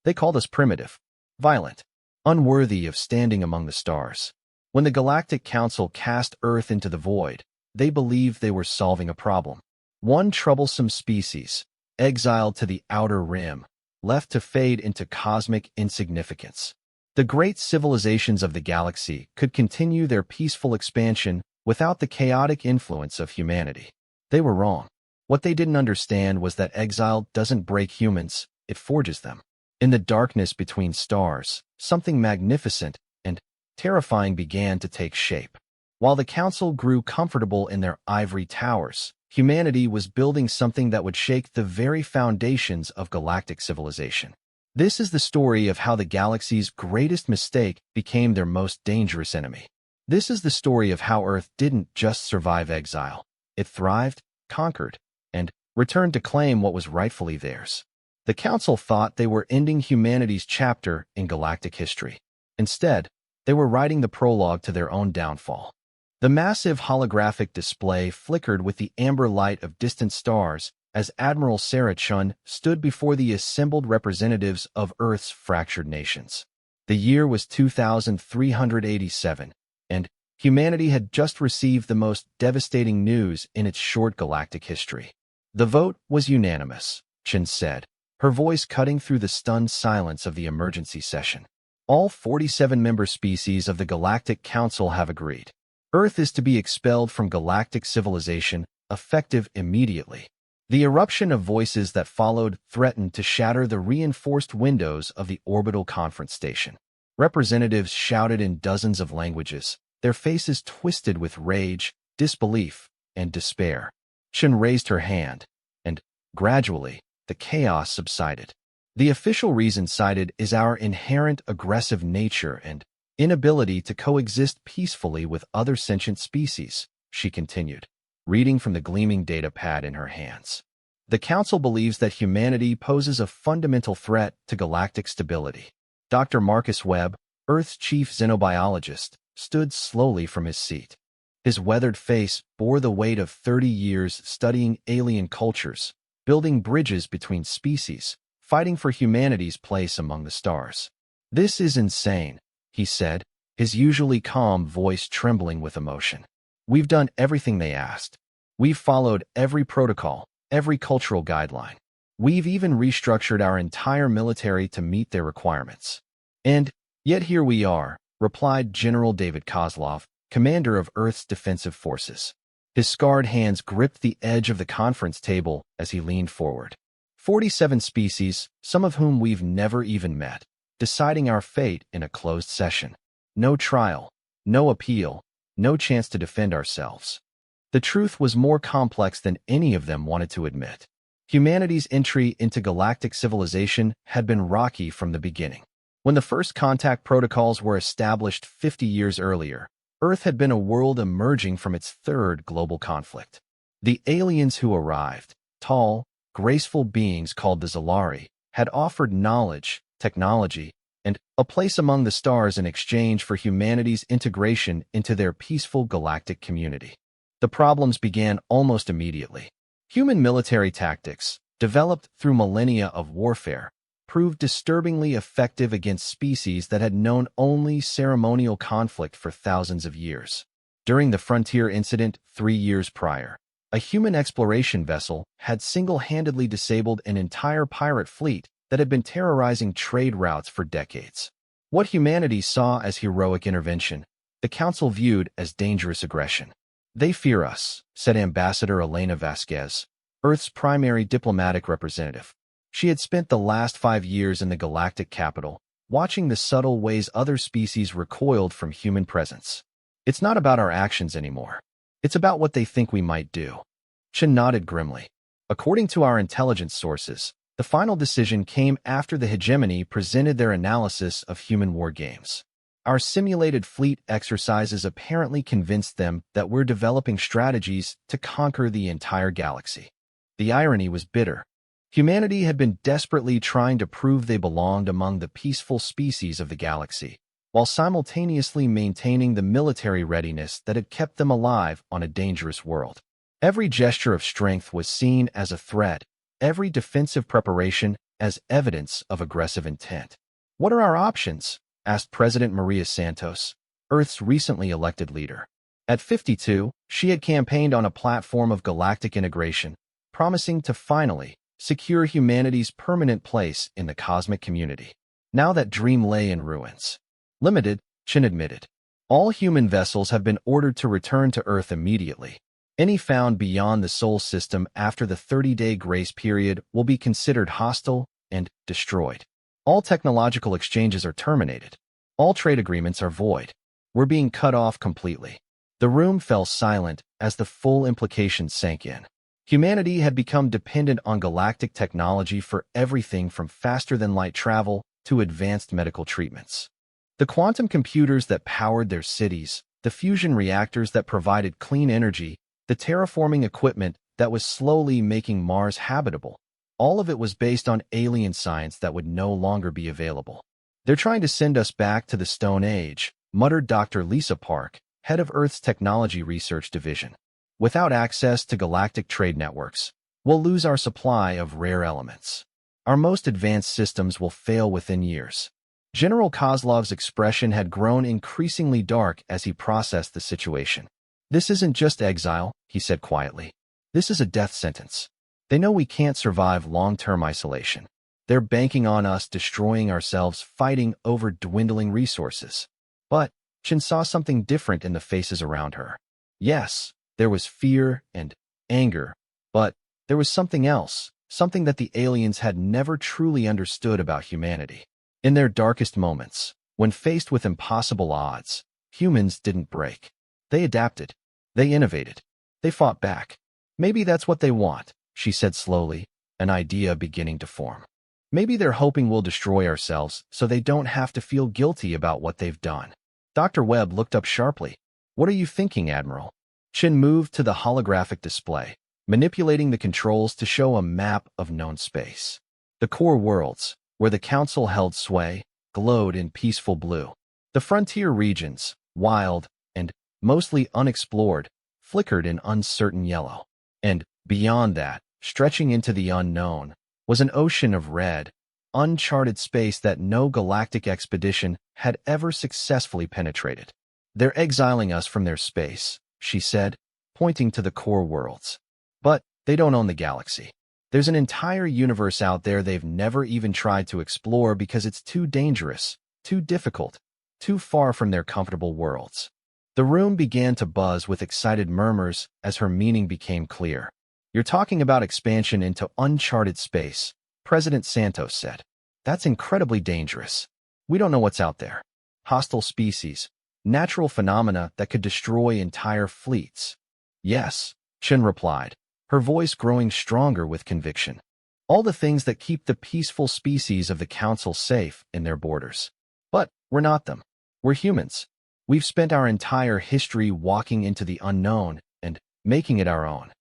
They called us primitive, violent, unworthy of standing among the stars. When the Galactic Council cast Earth into the void, they believed they were solving a problem. One troublesome species, exiled to the outer rim, left to fade into cosmic insignificance. The great civilizations of the galaxy could continue their peaceful expansion without the chaotic influence of humanity. They were wrong. What they didn't understand was that Exiled doesn't break humans, it forges them. In the darkness between stars, something magnificent and terrifying began to take shape. While the Council grew comfortable in their ivory towers, humanity was building something that would shake the very foundations of galactic civilization. This is the story of how the galaxy's greatest mistake became their most dangerous enemy. This is the story of how Earth didn't just survive exile. It thrived, conquered, and returned to claim what was rightfully theirs. The Council thought they were ending humanity's chapter in galactic history. Instead, they were writing the prologue to their own downfall. The massive holographic display flickered with the amber light of distant stars as Admiral Sarah Chun stood before the assembled representatives of Earth's fractured nations. The year was 2387, and humanity had just received the most devastating news in its short galactic history. The vote was unanimous, Chun said, her voice cutting through the stunned silence of the emergency session. All 47 member species of the Galactic Council have agreed. Earth is to be expelled from galactic civilization, effective immediately. The eruption of voices that followed threatened to shatter the reinforced windows of the orbital conference station. Representatives shouted in dozens of languages, their faces twisted with rage, disbelief, and despair. Chun raised her hand, and, gradually, the chaos subsided. The official reason cited is our inherent aggressive nature and inability to coexist peacefully with other sentient species, she continued, reading from the gleaming data pad in her hands. The Council believes that humanity poses a fundamental threat to galactic stability. Dr. Marcus Webb, Earth's chief xenobiologist, stood slowly from his seat. His weathered face bore the weight of 30 years studying alien cultures, building bridges between species, fighting for humanity's place among the stars. "This is insane," he said, his usually calm voice trembling with emotion. "We've done everything they asked. We've followed every protocol, every cultural guideline. We've even restructured our entire military to meet their requirements. And yet here we are," replied General David Kozlov, commander of Earth's defensive forces. His scarred hands gripped the edge of the conference table as he leaned forward. 47 species, some of whom we've never even met, deciding our fate in a closed session. No trial, no appeal, no chance to defend ourselves. The truth was more complex than any of them wanted to admit. Humanity's entry into galactic civilization had been rocky from the beginning. When the first contact protocols were established 50 years earlier, Earth had been a world emerging from its third global conflict. The aliens who arrived, tall, graceful beings called the Zalari, had offered knowledge, technology, and a place among the stars in exchange for humanity's integration into their peaceful galactic community. The problems began almost immediately. Human military tactics, developed through millennia of warfare, proved disturbingly effective against species that had known only ceremonial conflict for thousands of years. During the Frontier Incident 3 years prior, a human exploration vessel had single-handedly disabled an entire pirate fleet that had been terrorizing trade routes for decades. What humanity saw as heroic intervention, the Council viewed as dangerous aggression. "They fear us," said Ambassador Elena Vasquez, Earth's primary diplomatic representative. She had spent the last 5 years in the galactic capital, watching the subtle ways other species recoiled from human presence. "It's not about our actions anymore. It's about what they think we might do." Chun nodded grimly. "According to our intelligence sources, the final decision came after the hegemony presented their analysis of human war games. Our simulated fleet exercises apparently convinced them that we're developing strategies to conquer the entire galaxy." The irony was bitter. Humanity had been desperately trying to prove they belonged among the peaceful species of the galaxy, while simultaneously maintaining the military readiness that had kept them alive on a dangerous world. Every gesture of strength was seen as a threat, every defensive preparation as evidence of aggressive intent. "What are our options?" asked President Maria Santos, Earth's recently elected leader. At 52, she had campaigned on a platform of galactic integration, promising to finally secure humanity's permanent place in the cosmic community. Now that dream lay in ruins. Limited, Chin admitted. All human vessels have been ordered to return to Earth immediately. Any found beyond the Sol system after the 30-day grace period will be considered hostile and destroyed. All technological exchanges are terminated. All trade agreements are void. We're being cut off completely. The room fell silent as the full implications sank in. Humanity had become dependent on galactic technology for everything from faster-than-light travel to advanced medical treatments. The quantum computers that powered their cities, the fusion reactors that provided clean energy, the terraforming equipment that was slowly making Mars habitable, all of it was based on alien science that would no longer be available. "They're trying to send us back to the Stone Age," muttered Dr. Lisa Park, head of Earth's Technology Research Division. "Without access to galactic trade networks, we'll lose our supply of rare elements. Our most advanced systems will fail within years." General Kozlov's expression had grown increasingly dark as he processed the situation. "This isn't just exile," he said quietly. "This is a death sentence. They know we can't survive long-term isolation. They're banking on us destroying ourselves, fighting over dwindling resources." But Chin saw something different in the faces around her. Yes, there was fear and anger, but there was something else, something that the aliens had never truly understood about humanity. In their darkest moments, when faced with impossible odds, humans didn't break. They adapted. They innovated. They fought back. "Maybe that's what they want," she said slowly, an idea beginning to form. "Maybe they're hoping we'll destroy ourselves so they don't have to feel guilty about what they've done." Dr. Webb looked up sharply. "What are you thinking, Admiral?" Chin moved to the holographic display, manipulating the controls to show a map of known space. The core worlds, where the Council held sway, glowed in peaceful blue. The frontier regions, wild and mostly unexplored, flickered in uncertain yellow. And beyond that, stretching into the unknown, was an ocean of red, uncharted space that no galactic expedition had ever successfully penetrated. "They're exiling us from their space," she said, pointing to the core worlds. "But they don't own the galaxy. There's an entire universe out there they've never even tried to explore because it's too dangerous, too difficult, too far from their comfortable worlds." The room began to buzz with excited murmurs as her meaning became clear. "You're talking about expansion into uncharted space," President Santos said. "That's incredibly dangerous. We don't know what's out there. Hostile species, natural phenomena that could destroy entire fleets." "Yes," Chin replied, her voice growing stronger with conviction. "All the things that keep the peaceful species of the Council safe in their borders. But we're not them. We're humans. We've spent our entire history walking into the unknown and making it our own."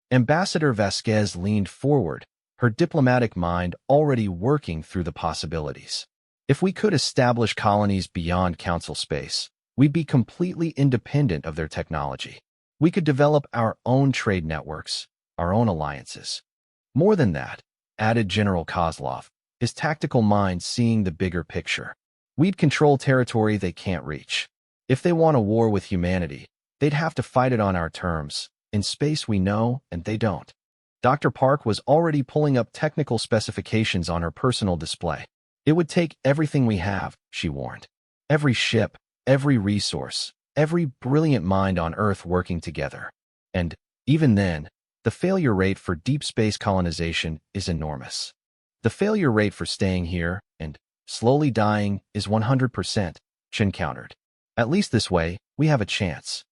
Ambassador Vasquez leaned forward, her diplomatic mind already working through the possibilities. "If we could establish colonies beyond Council space, we'd be completely independent of their technology. We could develop our own trade networks, our own alliances. More than that," added General Kozlov, his tactical mind seeing the bigger picture. "We'd control territory they can't reach. If they want a war with humanity, they'd have to fight it on our terms, in space we know and they don't." Dr. Park was already pulling up technical specifications on her personal display. "It would take everything we have," she warned. "Every ship, every resource, every brilliant mind on Earth working together. And even then, the failure rate for deep space colonization is enormous. The failure rate for staying here and slowly dying is 100%, Chin countered. "At least this way, we have a chance."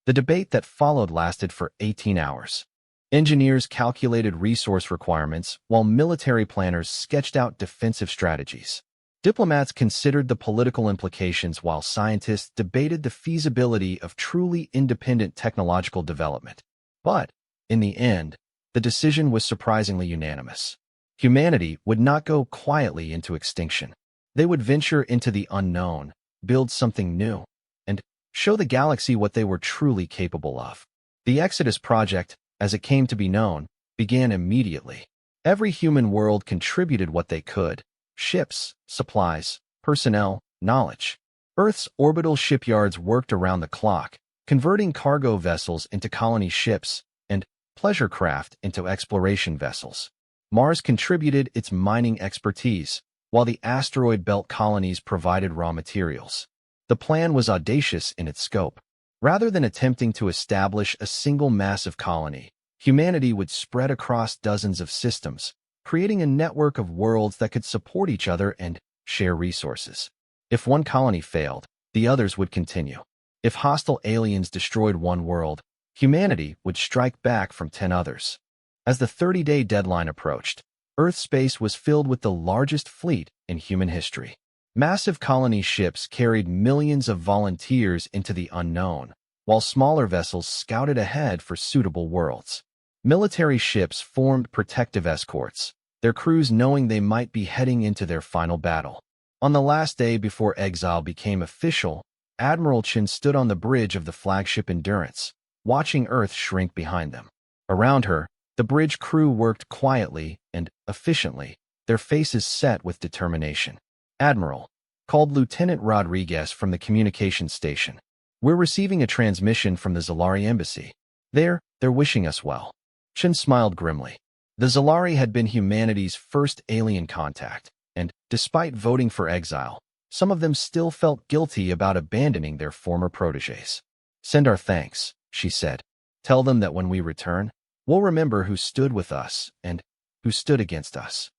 The debate that followed lasted for 18 hours. Engineers calculated resource requirements while military planners sketched out defensive strategies. Diplomats considered the political implications while scientists debated the feasibility of truly independent technological development. But, in the end, the decision was surprisingly unanimous. Humanity would not go quietly into extinction. They would venture into the unknown, build something new, and show the galaxy what they were truly capable of. The Exodus project, as it came to be known, began immediately. Every human world contributed what they could: ships, supplies, personnel, knowledge. Earth's orbital shipyards worked around the clock, converting cargo vessels into colony ships and pleasure craft into exploration vessels. Mars contributed its mining expertise, while the asteroid belt colonies provided raw materials. The plan was audacious in its scope. Rather than attempting to establish a single massive colony, humanity would spread across dozens of systems, creating a network of worlds that could support each other and share resources. If one colony failed, the others would continue. If hostile aliens destroyed one world, humanity would strike back from 10 others. As the 30-day deadline approached, Earth space was filled with the largest fleet in human history. Massive colony ships carried millions of volunteers into the unknown, while smaller vessels scouted ahead for suitable worlds. Military ships formed protective escorts, their crews knowing they might be heading into their final battle. On the last day before Exile became official, Admiral Chen stood on the bridge of the flagship Endurance, watching Earth shrink behind them. Around her, the bridge crew worked quietly and efficiently, their faces set with determination. "Admiral," called Lieutenant Rodriguez from the communications station. "We're receiving a transmission from the Zalari embassy. They're wishing us well." Chen smiled grimly. The Zalari had been humanity's first alien contact, and despite voting for exile, some of them still felt guilty about abandoning their former protégés. "Send our thanks," she said. "Tell them that when we return, we'll remember who stood with us and who stood against us."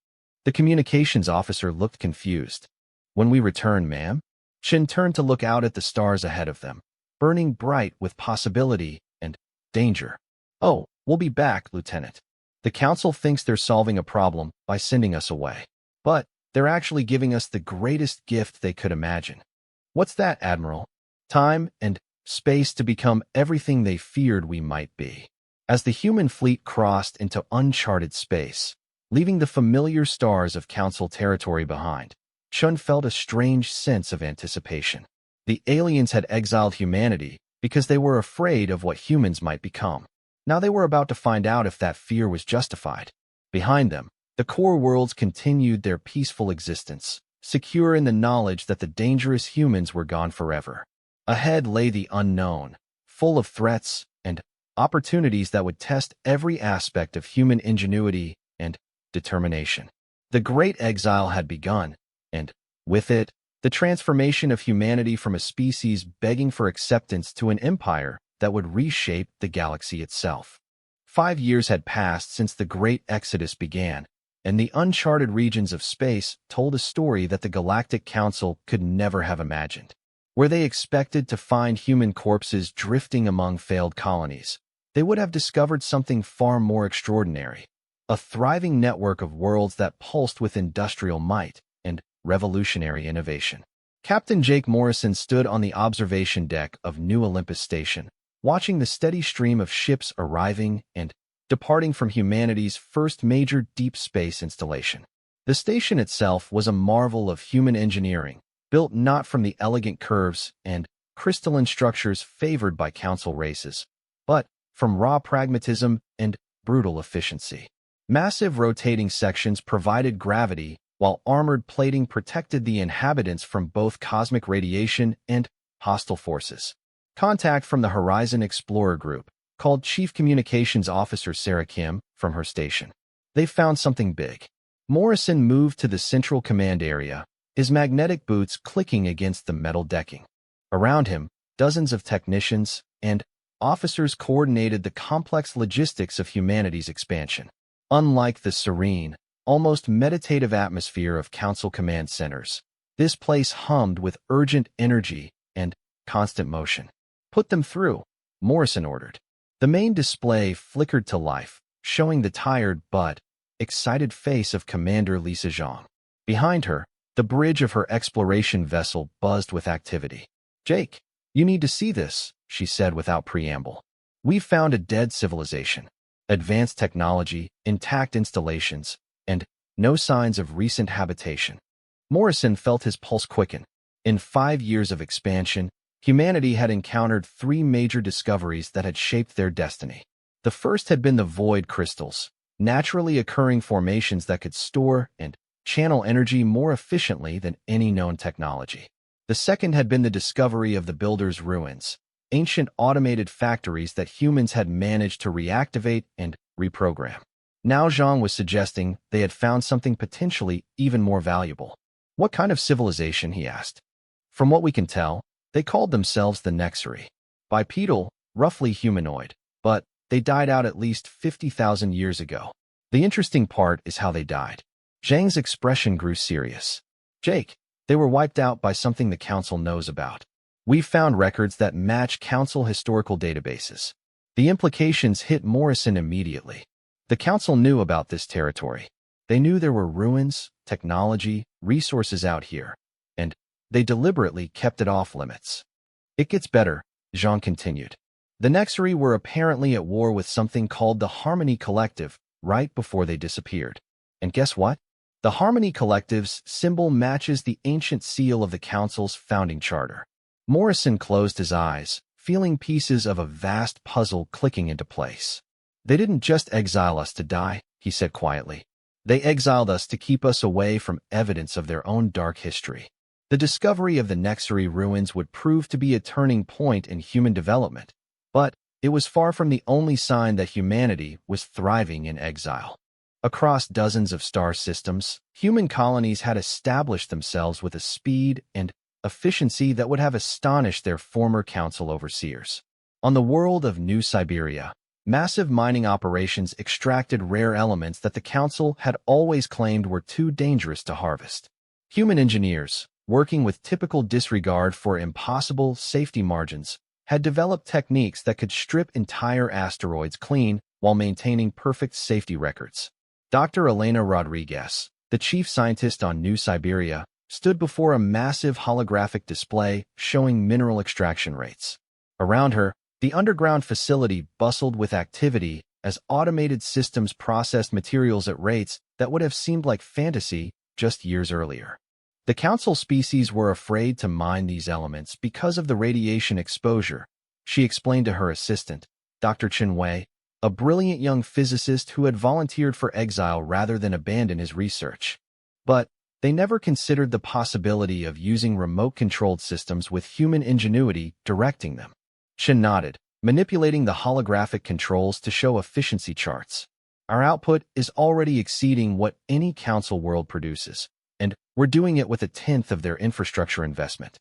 The communications officer looked confused. "When we return, ma'am?" Chen turned to look out at the stars ahead of them, burning bright with possibility and danger. "Oh, we'll be back, Lieutenant. The Council thinks they're solving a problem by sending us away. But they're actually giving us the greatest gift they could imagine." "What's that, Admiral?" "Time and space to become everything they feared we might be." As the human fleet crossed into uncharted space, leaving the familiar stars of Council territory behind, Chun felt a strange sense of anticipation. The aliens had exiled humanity because they were afraid of what humans might become. Now they were about to find out if that fear was justified. Behind them, the core worlds continued their peaceful existence, secure in the knowledge that the dangerous humans were gone forever. Ahead lay the unknown, full of threats and opportunities that would test every aspect of human ingenuity and determination. The Great Exile had begun, and, with it, the transformation of humanity from a species begging for acceptance to an empire that would reshape the galaxy itself. 5 years had passed since the Great Exodus began, and the uncharted regions of space told a story that the Galactic Council could never have imagined. Where they expected to find human corpses drifting among failed colonies, they would have discovered something far more extraordinary: a thriving network of worlds that pulsed with industrial might and revolutionary innovation. Captain Jake Morrison stood on the observation deck of New Olympus Station, watching the steady stream of ships arriving and departing from humanity's first major deep space installation. The station itself was a marvel of human engineering, built not from the elegant curves and crystalline structures favored by council races, but from raw pragmatism and brutal efficiency. Massive rotating sections provided gravity, while armored plating protected the inhabitants from both cosmic radiation and hostile forces. Contact from the Horizon Explorer Group called Chief Communications Officer Sarah Kim from her station. They found something big. Morrison moved to the central command area, his magnetic boots clicking against the metal decking. Around him, dozens of technicians and officers coordinated the complex logistics of humanity's expansion. Unlike the serene, almost meditative atmosphere of Council command centers, this place hummed with urgent energy and constant motion. "Put them through," Morrison ordered. The main display flickered to life, showing the tired but excited face of Commander Lisa Zhang. Behind her, the bridge of her exploration vessel buzzed with activity. "Jake, you need to see this," she said without preamble. "We've found a dead civilization. Advanced technology, intact installations, and no signs of recent habitation." Morrison felt his pulse quicken. In 5 years of expansion, humanity had encountered 3 major discoveries that had shaped their destiny. The first had been the void crystals, naturally occurring formations that could store and channel energy more efficiently than any known technology. The second had been the discovery of the Builder's Ruins, ancient automated factories that humans had managed to reactivate and reprogram. Now Zhang was suggesting they had found something potentially even more valuable. What kind of civilization, he asked. From what we can tell, they called themselves the Nexari. Bipedal, roughly humanoid, but they died out at least 50,000 years ago. The interesting part is how they died. Zhang's expression grew serious. Jake, they were wiped out by something the Council knows about. We've found records that match Council historical databases. The implications hit Morrison immediately. The Council knew about this territory. They knew there were ruins, technology, resources out here, and they deliberately kept it off limits. It gets better, Zhang continued. The Nexari were apparently at war with something called the Harmony Collective right before they disappeared. And guess what? The Harmony Collective's symbol matches the ancient seal of the Council's founding charter. Morrison closed his eyes, feeling pieces of a vast puzzle clicking into place. They didn't just exile us to die, he said quietly. They exiled us to keep us away from evidence of their own dark history. The discovery of the Nexari ruins would prove to be a turning point in human development, but it was far from the only sign that humanity was thriving in exile. Across dozens of star systems, human colonies had established themselves with a speed and efficiency that would have astonished their former council overseers. On the world of New Siberia, massive mining operations extracted rare elements that the council had always claimed were too dangerous to harvest. Human engineers, working with typical disregard for impossible safety margins, had developed techniques that could strip entire asteroids clean while maintaining perfect safety records. Dr. Elena Rodriguez, the chief scientist on New Siberia, stood before a massive holographic display showing mineral extraction rates. Around her, the underground facility bustled with activity as automated systems processed materials at rates that would have seemed like fantasy just years earlier. The council species were afraid to mine these elements because of the radiation exposure, she explained to her assistant, Dr. Chen Wei, a brilliant young physicist who had volunteered for exile rather than abandon his research. But they never considered the possibility of using remote-controlled systems with human ingenuity directing them. Chen nodded, manipulating the holographic controls to show efficiency charts. Our output is already exceeding what any council world produces, and we're doing it with a tenth of their infrastructure investment.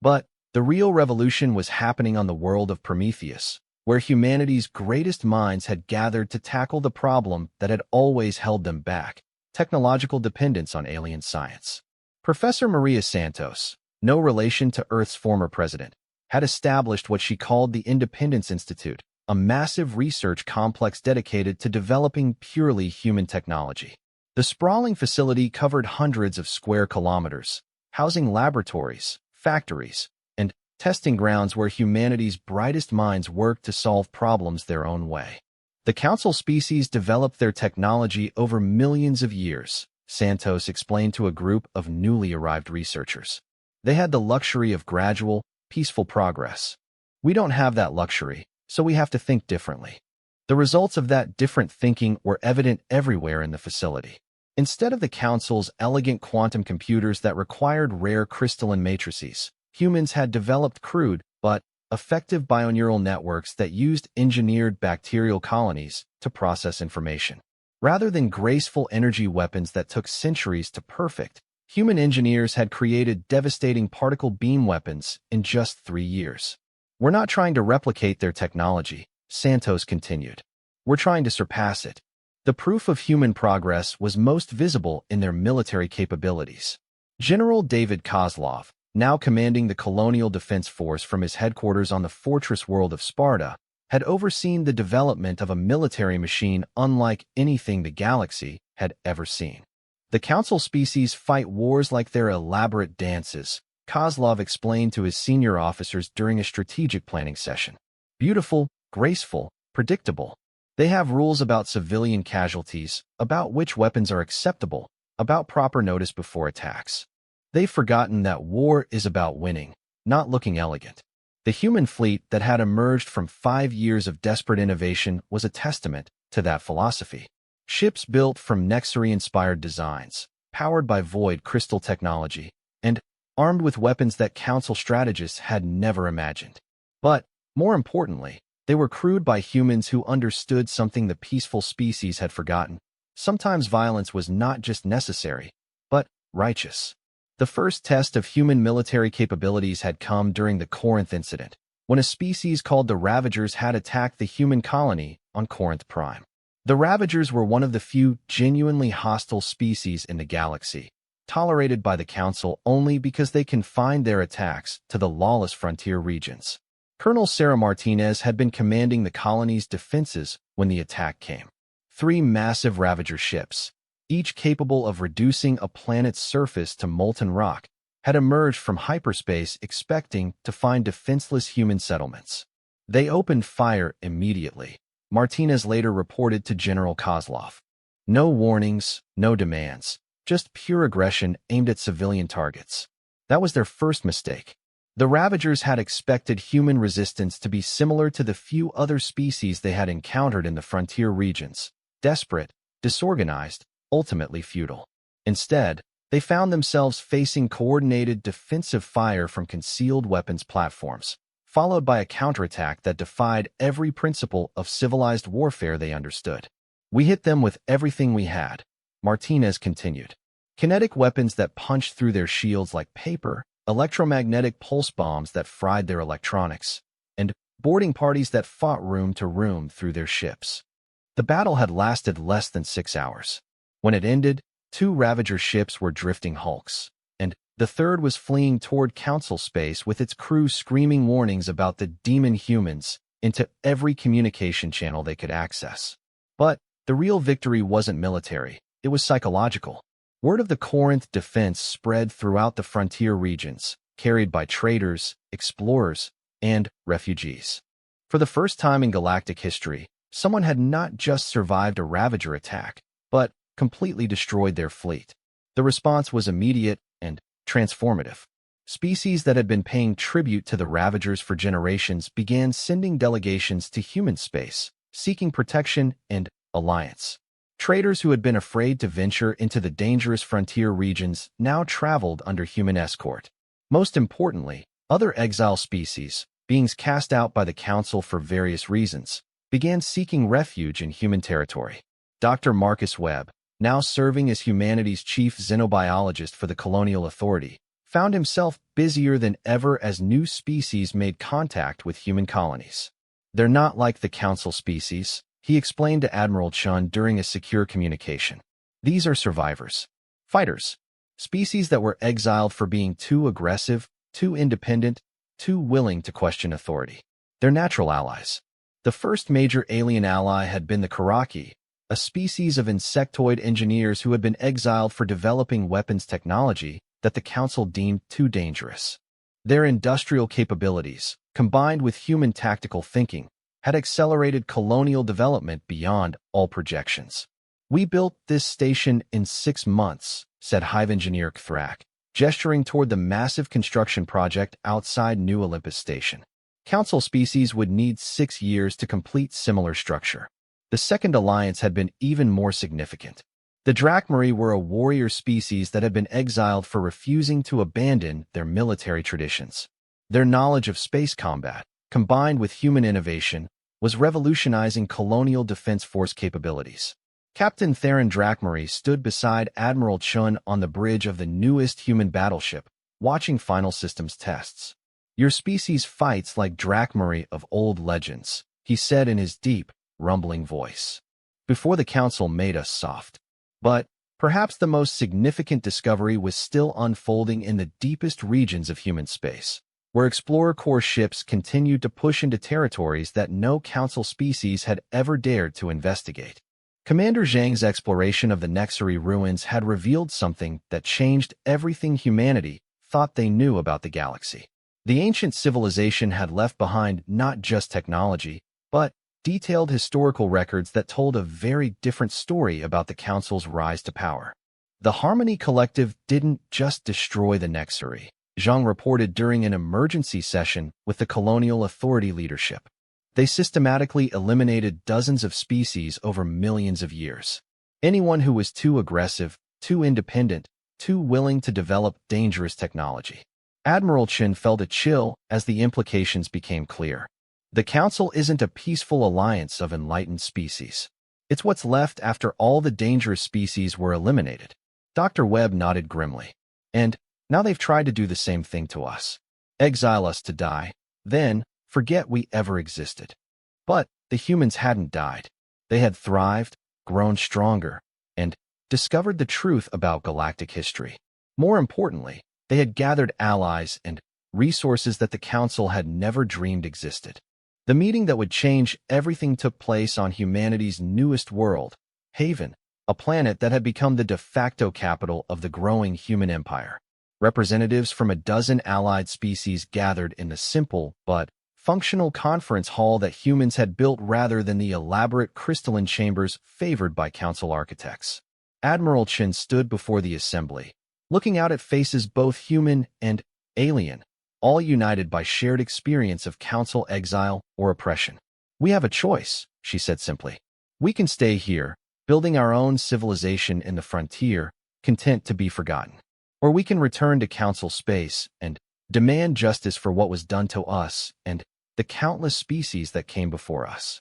But the real revolution was happening on the world of Prometheus, where humanity's greatest minds had gathered to tackle the problem that had always held them back: technological dependence on alien science. Professor Maria Santos, no relation to Earth's former president, had established what she called the Independence Institute, a massive research complex dedicated to developing purely human technology. The sprawling facility covered hundreds of square kilometers, housing laboratories, factories, and testing grounds where humanity's brightest minds worked to solve problems their own way. The council species developed their technology over millions of years, Santos explained to a group of newly arrived researchers. They had the luxury of gradual, peaceful progress. We don't have that luxury, so we have to think differently. The results of that different thinking were evident everywhere in the facility. Instead of the council's elegant quantum computers that required rare crystalline matrices, humans had developed crude but effective bioneural networks that used engineered bacterial colonies to process information. Rather than graceful energy weapons that took centuries to perfect, human engineers had created devastating particle beam weapons in just 3 years. We're not trying to replicate their technology, Santos continued. We're trying to surpass it. The proof of human progress was most visible in their military capabilities. General David Kozlov, now commanding the Colonial Defense Force from his headquarters on the fortress world of Sparta, had overseen the development of a military machine unlike anything the galaxy had ever seen. The council species fight wars like they're elaborate dances, Kozlov explained to his senior officers during a strategic planning session. Beautiful, graceful, predictable. They have rules about civilian casualties, about which weapons are acceptable, about proper notice before attacks. They've forgotten that war is about winning, not looking elegant. The human fleet that had emerged from 5 years of desperate innovation was a testament to that philosophy. Ships built from Nexari-inspired designs, powered by void crystal technology, and armed with weapons that Council strategists had never imagined. But, more importantly, they were crewed by humans who understood something the peaceful species had forgotten. Sometimes violence was not just necessary, but righteous. The first test of human military capabilities had come during the Corinth incident, when a species called the Ravagers had attacked the human colony on Corinth Prime. The Ravagers were one of the few genuinely hostile species in the galaxy, tolerated by the Council only because they confined their attacks to the lawless frontier regions. Colonel Sarah Martinez had been commanding the colony's defenses when the attack came. 3 massive Ravager ships, each capable of reducing a planet's surface to molten rock, had emerged from hyperspace expecting to find defenseless human settlements. They opened fire immediately, Martinez later reported to General Kozlov. No warnings, no demands, just pure aggression aimed at civilian targets. That was their first mistake. The Ravagers had expected human resistance to be similar to the few other species they had encountered in the frontier regions, desperate, disorganized, ultimately futile. Instead, they found themselves facing coordinated defensive fire from concealed weapons platforms, followed by a counterattack that defied every principle of civilized warfare they understood. We hit them with everything we had, Martinez continued. Kinetic weapons that punched through their shields like paper, electromagnetic pulse bombs that fried their electronics, and boarding parties that fought room to room through their ships. The battle had lasted less than 6 hours. When it ended, 2 Ravager ships were drifting hulks, and the third was fleeing toward Council space with its crew screaming warnings about the demon humans into every communication channel they could access. But the real victory wasn't military, it was psychological. Word of the Corinth defense spread throughout the frontier regions, carried by traders, explorers, and refugees. For the first time in galactic history, someone had not just survived a Ravager attack, but completely destroyed their fleet. The response was immediate and transformative. Species that had been paying tribute to the Ravagers for generations began sending delegations to human space, seeking protection and alliance. Traders who had been afraid to venture into the dangerous frontier regions now traveled under human escort. Most importantly, other exile species, beings cast out by the Council for various reasons, began seeking refuge in human territory. Dr. Marcus Webb, now serving as humanity's chief xenobiologist for the Colonial Authority, found himself busier than ever as new species made contact with human colonies. They're not like the Council species, he explained to Admiral Chun during a secure communication. These are survivors. Fighters. Species that were exiled for being too aggressive, too independent, too willing to question authority. They're natural allies. The first major alien ally had been the Karaki, a species of insectoid engineers who had been exiled for developing weapons technology that the Council deemed too dangerous. Their industrial capabilities, combined with human tactical thinking, had accelerated colonial development beyond all projections. We built this station in 6 months, said Hive Engineer Kthrak, gesturing toward the massive construction project outside New Olympus Station. Council species would need 6 years to complete similar structure. The Second Alliance had been even more significant. The Drachmari were a warrior species that had been exiled for refusing to abandon their military traditions. Their knowledge of space combat, combined with human innovation, was revolutionizing colonial defense force capabilities. Captain Theron Drachmari stood beside Admiral Chun on the bridge of the newest human battleship, watching final systems tests. Your species fights like Drachmari of old legends, he said in his deep, rumbling voice. Before the Council made us soft. But perhaps the most significant discovery was still unfolding in the deepest regions of human space, where Explorer Corps ships continued to push into territories that no Council species had ever dared to investigate. Commander Zhang's exploration of the Nexari ruins had revealed something that changed everything humanity thought they knew about the galaxy. The ancient civilization had left behind not just technology, but detailed historical records that told a very different story about the Council's rise to power. The Harmony Collective didn't just destroy the Nexari, Zhang reported during an emergency session with the Colonial Authority leadership. They systematically eliminated dozens of species over millions of years. Anyone who was too aggressive, too independent, too willing to develop dangerous technology. Admiral Chen felt a chill as the implications became clear. The Council isn't a peaceful alliance of enlightened species. It's what's left after all the dangerous species were eliminated. Dr. Webb nodded grimly. And now they've tried to do the same thing to us. Exile us to die, then forget we ever existed. But the humans hadn't died. They had thrived, grown stronger, and discovered the truth about galactic history. More importantly, they had gathered allies and resources that the Council had never dreamed existed. The meeting that would change everything took place on humanity's newest world, Haven, a planet that had become the de facto capital of the growing human empire. Representatives from a dozen allied species gathered in the simple but functional conference hall that humans had built rather than the elaborate crystalline chambers favored by Council architects. Admiral Chen stood before the assembly, looking out at faces both human and alien, all united by shared experience of Council exile or oppression. We have a choice, she said simply. We can stay here, building our own civilization in the frontier, content to be forgotten. Or we can return to Council space and demand justice for what was done to us and the countless species that came before us.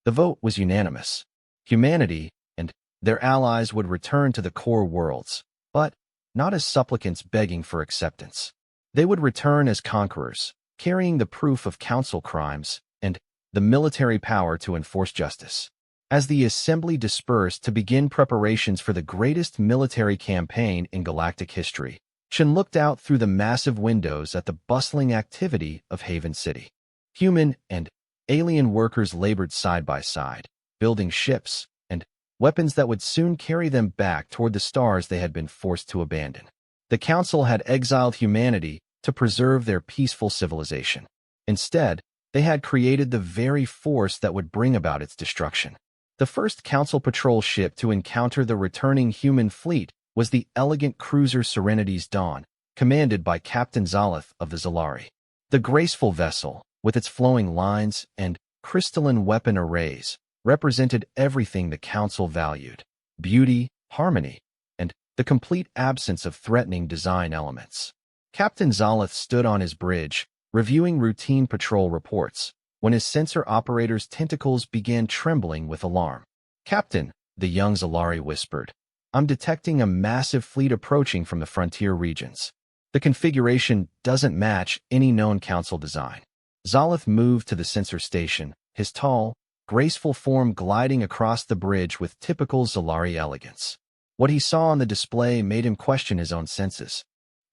The vote was unanimous. Humanity and their allies would return to the core worlds, but not as supplicants begging for acceptance. They would return as conquerors, carrying the proof of Council crimes and the military power to enforce justice. As the assembly dispersed to begin preparations for the greatest military campaign in galactic history, Chen looked out through the massive windows at the bustling activity of Haven City. Human and alien workers labored side by side, building ships and weapons that would soon carry them back toward the stars they had been forced to abandon. The Council had exiled humanity to preserve their peaceful civilization. Instead, they had created the very force that would bring about its destruction. The first Council patrol ship to encounter the returning human fleet was the elegant cruiser Serenity's Dawn, commanded by Captain Zalith of the Zalari. The graceful vessel, with its flowing lines and crystalline weapon arrays, represented everything the Council valued: beauty, harmony, and the complete absence of threatening design elements. Captain Zalith stood on his bridge, reviewing routine patrol reports, when his sensor operator's tentacles began trembling with alarm. "Captain," the young Zalari whispered, "I'm detecting a massive fleet approaching from the frontier regions. The configuration doesn't match any known Council design." Zalith moved to the sensor station, his tall, graceful form gliding across the bridge with typical Zalari elegance. What he saw on the display made him question his own senses.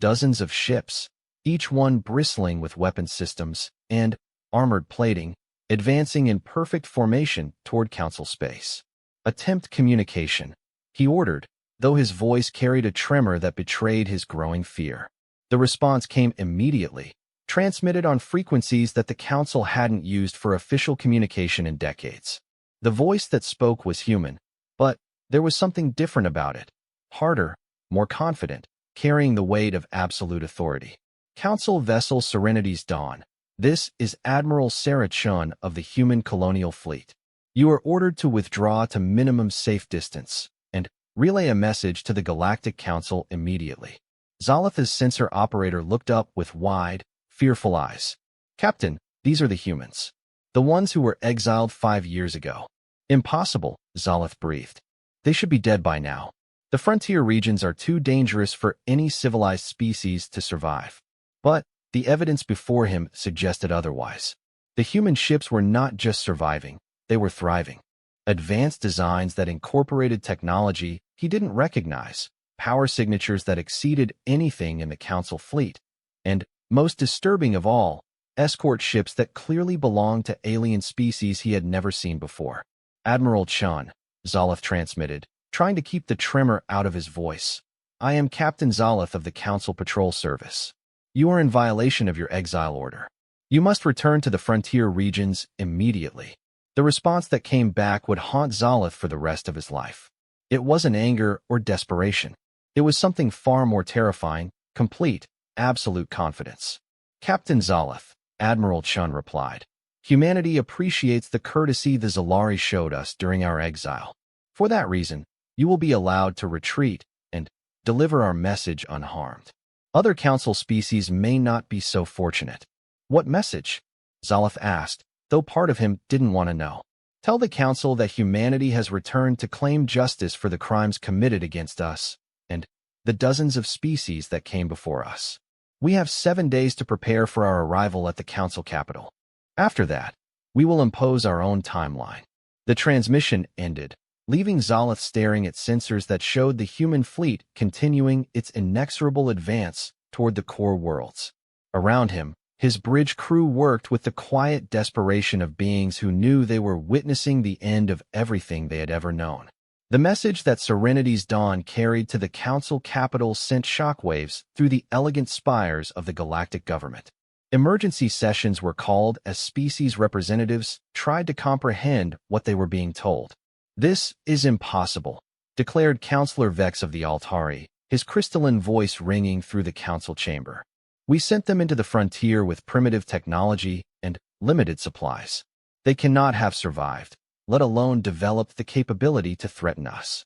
Dozens of ships, each one bristling with weapon systems and armored plating, advancing in perfect formation toward Council space. "Attempt communication," he ordered, though his voice carried a tremor that betrayed his growing fear. The response came immediately, transmitted on frequencies that the Council hadn't used for official communication in decades. The voice that spoke was human, but there was something different about it. Harder, more confident, carrying the weight of absolute authority. "Council vessel Serenity's Dawn. This is Admiral Sarah Chun of the Human Colonial Fleet. You are ordered to withdraw to minimum safe distance and relay a message to the Galactic Council immediately." Zalith's sensor operator looked up with wide, fearful eyes. "Captain, these are the humans. The ones who were exiled 5 years ago." "Impossible," Zalith breathed. "They should be dead by now. The frontier regions are too dangerous for any civilized species to survive." But the evidence before him suggested otherwise. The human ships were not just surviving, they were thriving. Advanced designs that incorporated technology he didn't recognize, power signatures that exceeded anything in the Council fleet, and, most disturbing of all, escort ships that clearly belonged to alien species he had never seen before. "Admiral Chun," Zalith transmitted, trying to keep the tremor out of his voice. "I am Captain Zalith of the Council Patrol Service. You are in violation of your exile order. You must return to the frontier regions immediately." The response that came back would haunt Zalith for the rest of his life. It wasn't anger or desperation. It was something far more terrifying: complete, absolute confidence. "Captain Zalith," Admiral Chun replied, "humanity appreciates the courtesy the Zalari showed us during our exile. For that reason, You will be allowed to retreat and deliver our message unharmed. Other council species may not be so fortunate. What message? Zalith asked, though part of him didn't want to know. Tell the council that humanity has returned to claim justice for the crimes committed against us and the dozens of species that came before us. We have 7 days to prepare for our arrival at the council capital. After that, we will impose our own timeline. The transmission ended, leaving Zalith staring at sensors that showed the human fleet continuing its inexorable advance toward the core worlds. Around him, his bridge crew worked with the quiet desperation of beings who knew they were witnessing the end of everything they had ever known. The message that Serenity's dawn carried to the council capital sent shockwaves through the elegant spires of the galactic government. Emergency sessions were called as species representatives tried to comprehend what they were being told. This is impossible, declared Counselor Vex of the Altari, his crystalline voice ringing through the council chamber. We sent them into the frontier with primitive technology and limited supplies. They cannot have survived, let alone developed the capability to threaten us.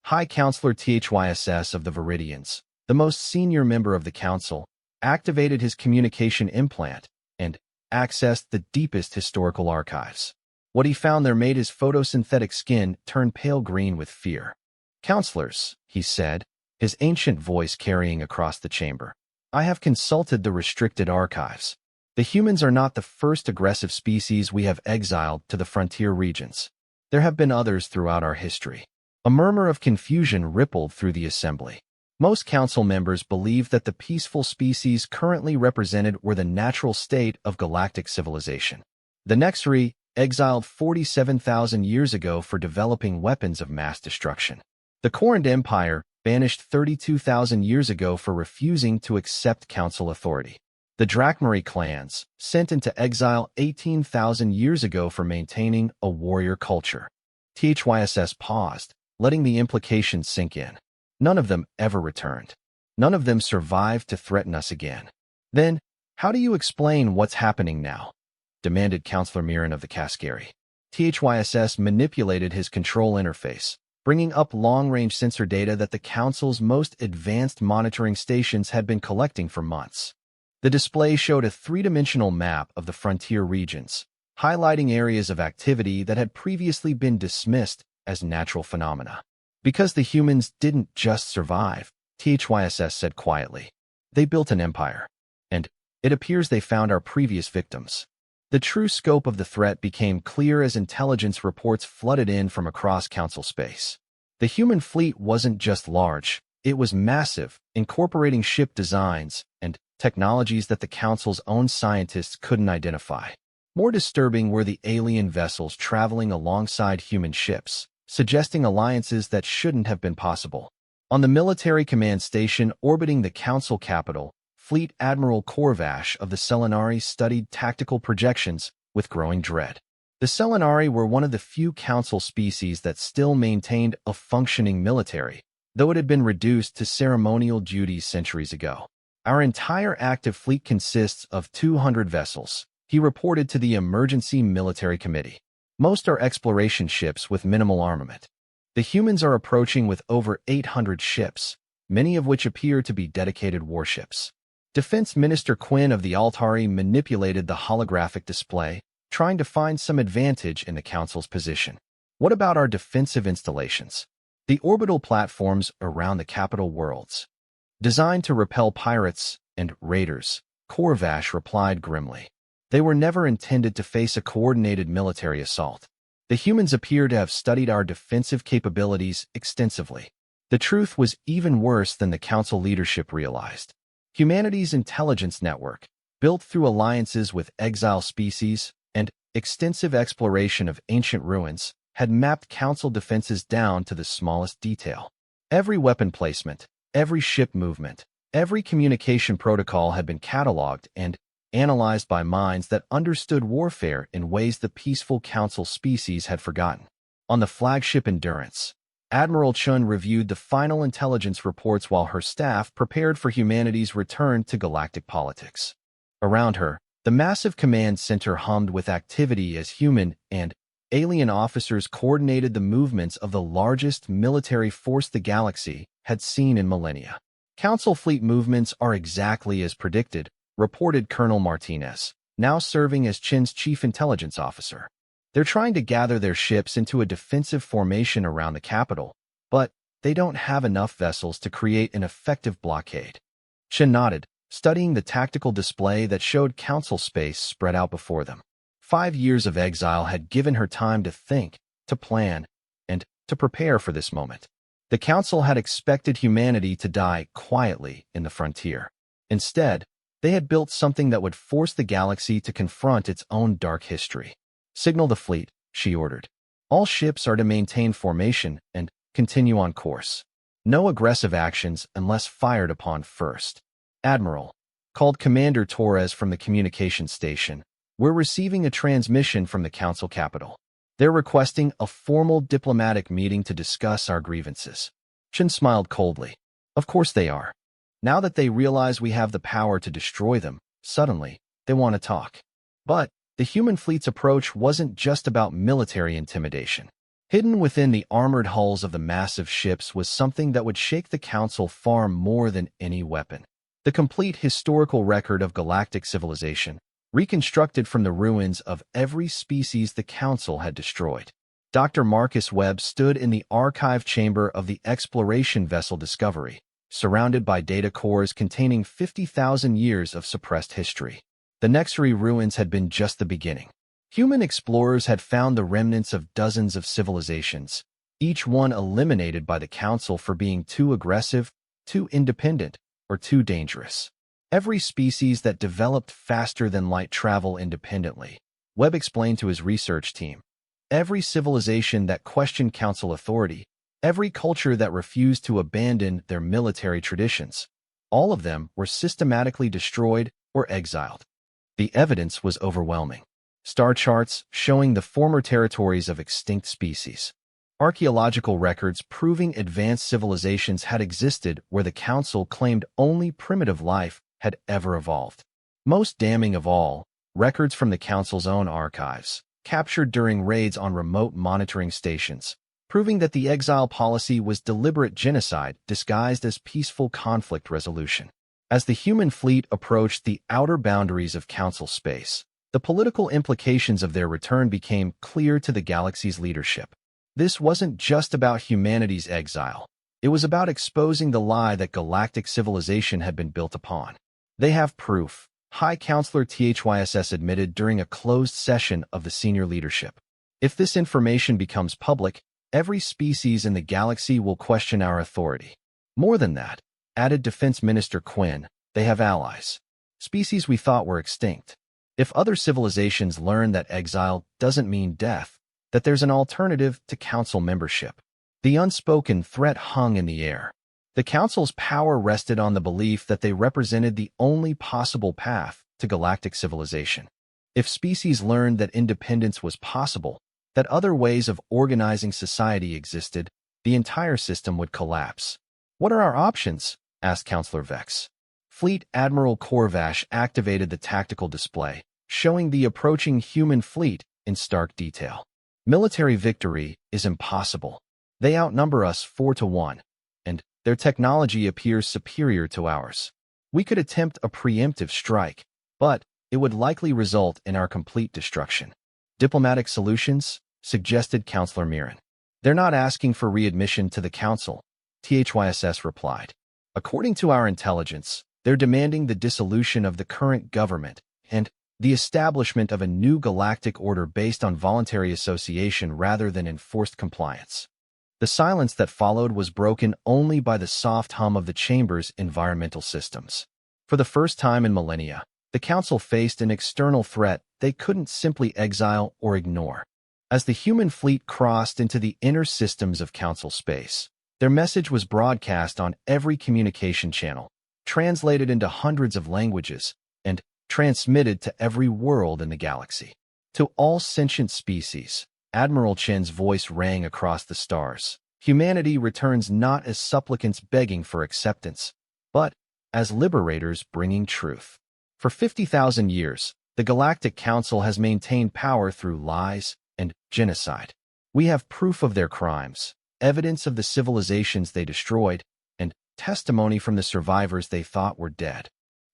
High Counselor THYSS of the Viridians, the most senior member of the council, activated his communication implant and accessed the deepest historical archives. What he found there made his photosynthetic skin turn pale green with fear. Counselors, he said, his ancient voice carrying across the chamber. I have consulted the restricted archives. The humans are not the first aggressive species we have exiled to the frontier regions. There have been others throughout our history. A murmur of confusion rippled through the assembly. Most council members believed that the peaceful species currently represented were the natural state of galactic civilization. The Nexri exiled 47,000 years ago for developing weapons of mass destruction. The Corrand Empire banished 32,000 years ago for refusing to accept council authority. The Drakmari clans sent into exile 18,000 years ago for maintaining a warrior culture. THYSS paused, letting the implications sink in. None of them ever returned. None of them survived to threaten us again. Then, how do you explain what's happening now? Demanded Counselor Mirren of the Cascari. THYSS manipulated his control interface, bringing up long-range sensor data that the Council's most advanced monitoring stations had been collecting for months. The display showed a three-dimensional map of the frontier regions, highlighting areas of activity that had previously been dismissed as natural phenomena. Because the humans didn't just survive, THYSS said quietly. They built an empire. And it appears they found our previous victims. The true scope of the threat became clear as intelligence reports flooded in from across council space. The human fleet wasn't just large, it was massive, incorporating ship designs and technologies that the council's own scientists couldn't identify. More disturbing were the alien vessels traveling alongside human ships, suggesting alliances that shouldn't have been possible. On the military command station orbiting the council capital, Fleet Admiral Korvash of the Selenari studied tactical projections with growing dread. The Selenari were one of the few council species that still maintained a functioning military, though it had been reduced to ceremonial duties centuries ago. Our entire active fleet consists of 200 vessels, he reported to the Emergency Military Committee. Most are exploration ships with minimal armament. The humans are approaching with over 800 ships, many of which appear to be dedicated warships. Defense Minister Quinn of the Altari manipulated the holographic display, trying to find some advantage in the Council's position. What about our defensive installations? The orbital platforms around the capital worlds. Designed to repel pirates and raiders, Korvash replied grimly. They were never intended to face a coordinated military assault. The humans appear to have studied our defensive capabilities extensively. The truth was even worse than the Council leadership realized. Humanity's intelligence network, built through alliances with exile species and extensive exploration of ancient ruins, had mapped Council defenses down to the smallest detail. Every weapon placement, every ship movement, every communication protocol had been cataloged and analyzed by minds that understood warfare in ways the peaceful council species had forgotten. On the flagship Endurance, Admiral Chun reviewed the final intelligence reports while her staff prepared for humanity's return to galactic politics. Around her, the massive command center hummed with activity as human and Alien officers coordinated the movements of the largest military force the galaxy had seen in millennia. Council fleet movements are exactly as predicted, reported Colonel Martinez, now serving as Qin's chief intelligence officer. They're trying to gather their ships into a defensive formation around the capital, but they don't have enough vessels to create an effective blockade. Qin nodded, studying the tactical display that showed council space spread out before them. 5 years of exile had given her time to think, to plan, and to prepare for this moment. The council had expected humanity to die quietly in the frontier. Instead, they had built something that would force the galaxy to confront its own dark history. "Signal the fleet," she ordered. "All ships are to maintain formation and continue on course. No aggressive actions unless fired upon first." "Admiral," called Commander Torres from the communication station, "we're receiving a transmission from the council capital. They're requesting a formal diplomatic meeting to discuss our grievances." Qin smiled coldly. "Of course they are. Now that they realize we have the power to destroy them, suddenly, they want to talk." But the human fleet's approach wasn't just about military intimidation. Hidden within the armored hulls of the massive ships was something that would shake the council far more than any weapon. The complete historical record of galactic civilization, reconstructed from the ruins of every species the council had destroyed. Dr. Marcus Webb stood in the archive chamber of the exploration vessel Discovery, surrounded by data cores containing 50,000 years of suppressed history. The Nexary ruins had been just the beginning. Human explorers had found the remnants of dozens of civilizations, each one eliminated by the Council for being too aggressive, too independent, or too dangerous. Every species that developed faster than light travel independently, Webb explained to his research team. Every civilization that questioned Council authority, every culture that refused to abandon their military traditions, all of them were systematically destroyed or exiled. The evidence was overwhelming. Star charts showing the former territories of extinct species. Archaeological records proving advanced civilizations had existed where the Council claimed only primitive life had ever evolved. Most damning of all, records from the Council's own archives, captured during raids on remote monitoring stations, proving that the exile policy was deliberate genocide disguised as peaceful conflict resolution. As the human fleet approached the outer boundaries of Council space, the political implications of their return became clear to the galaxy's leadership. This wasn't just about humanity's exile. It was about exposing the lie that galactic civilization had been built upon. "They have proof," High Counselor THYSS admitted during a closed session of the senior leadership. "If this information becomes public, every species in the galaxy will question our authority. More than that," added Defense Minister Quinn, "they have allies. Species we thought were extinct. If other civilizations learn that exile doesn't mean death, that there's an alternative to Council membership." The unspoken threat hung in the air. The Council's power rested on the belief that they represented the only possible path to galactic civilization. If species learned that independence was possible, that other ways of organizing society existed, the entire system would collapse. "What are our options?" asked Counselor Vex. Fleet Admiral Corvash activated the tactical display, showing the approaching human fleet in stark detail. "Military victory is impossible. They outnumber us 4-1, and their technology appears superior to ours. We could attempt a preemptive strike, but it would likely result in our complete destruction." "Diplomatic solutions?" suggested Counselor Mirren. "They're not asking for readmission to the Council," THYSS replied. "According to our intelligence, they're demanding the dissolution of the current government and the establishment of a new galactic order based on voluntary association rather than enforced compliance." The silence that followed was broken only by the soft hum of the chamber's environmental systems. For the first time in millennia, the Council faced an external threat they couldn't simply exile or ignore. As the human fleet crossed into the inner systems of Council space, their message was broadcast on every communication channel, translated into hundreds of languages, and transmitted to every world in the galaxy. To all sentient species, Admiral Chen's voice rang across the stars. Humanity returns not as supplicants begging for acceptance, but as liberators bringing truth. For 50,000 years, the Galactic Council has maintained power through lies and genocide. We have proof of their crimes, evidence of the civilizations they destroyed, and testimony from the survivors they thought were dead.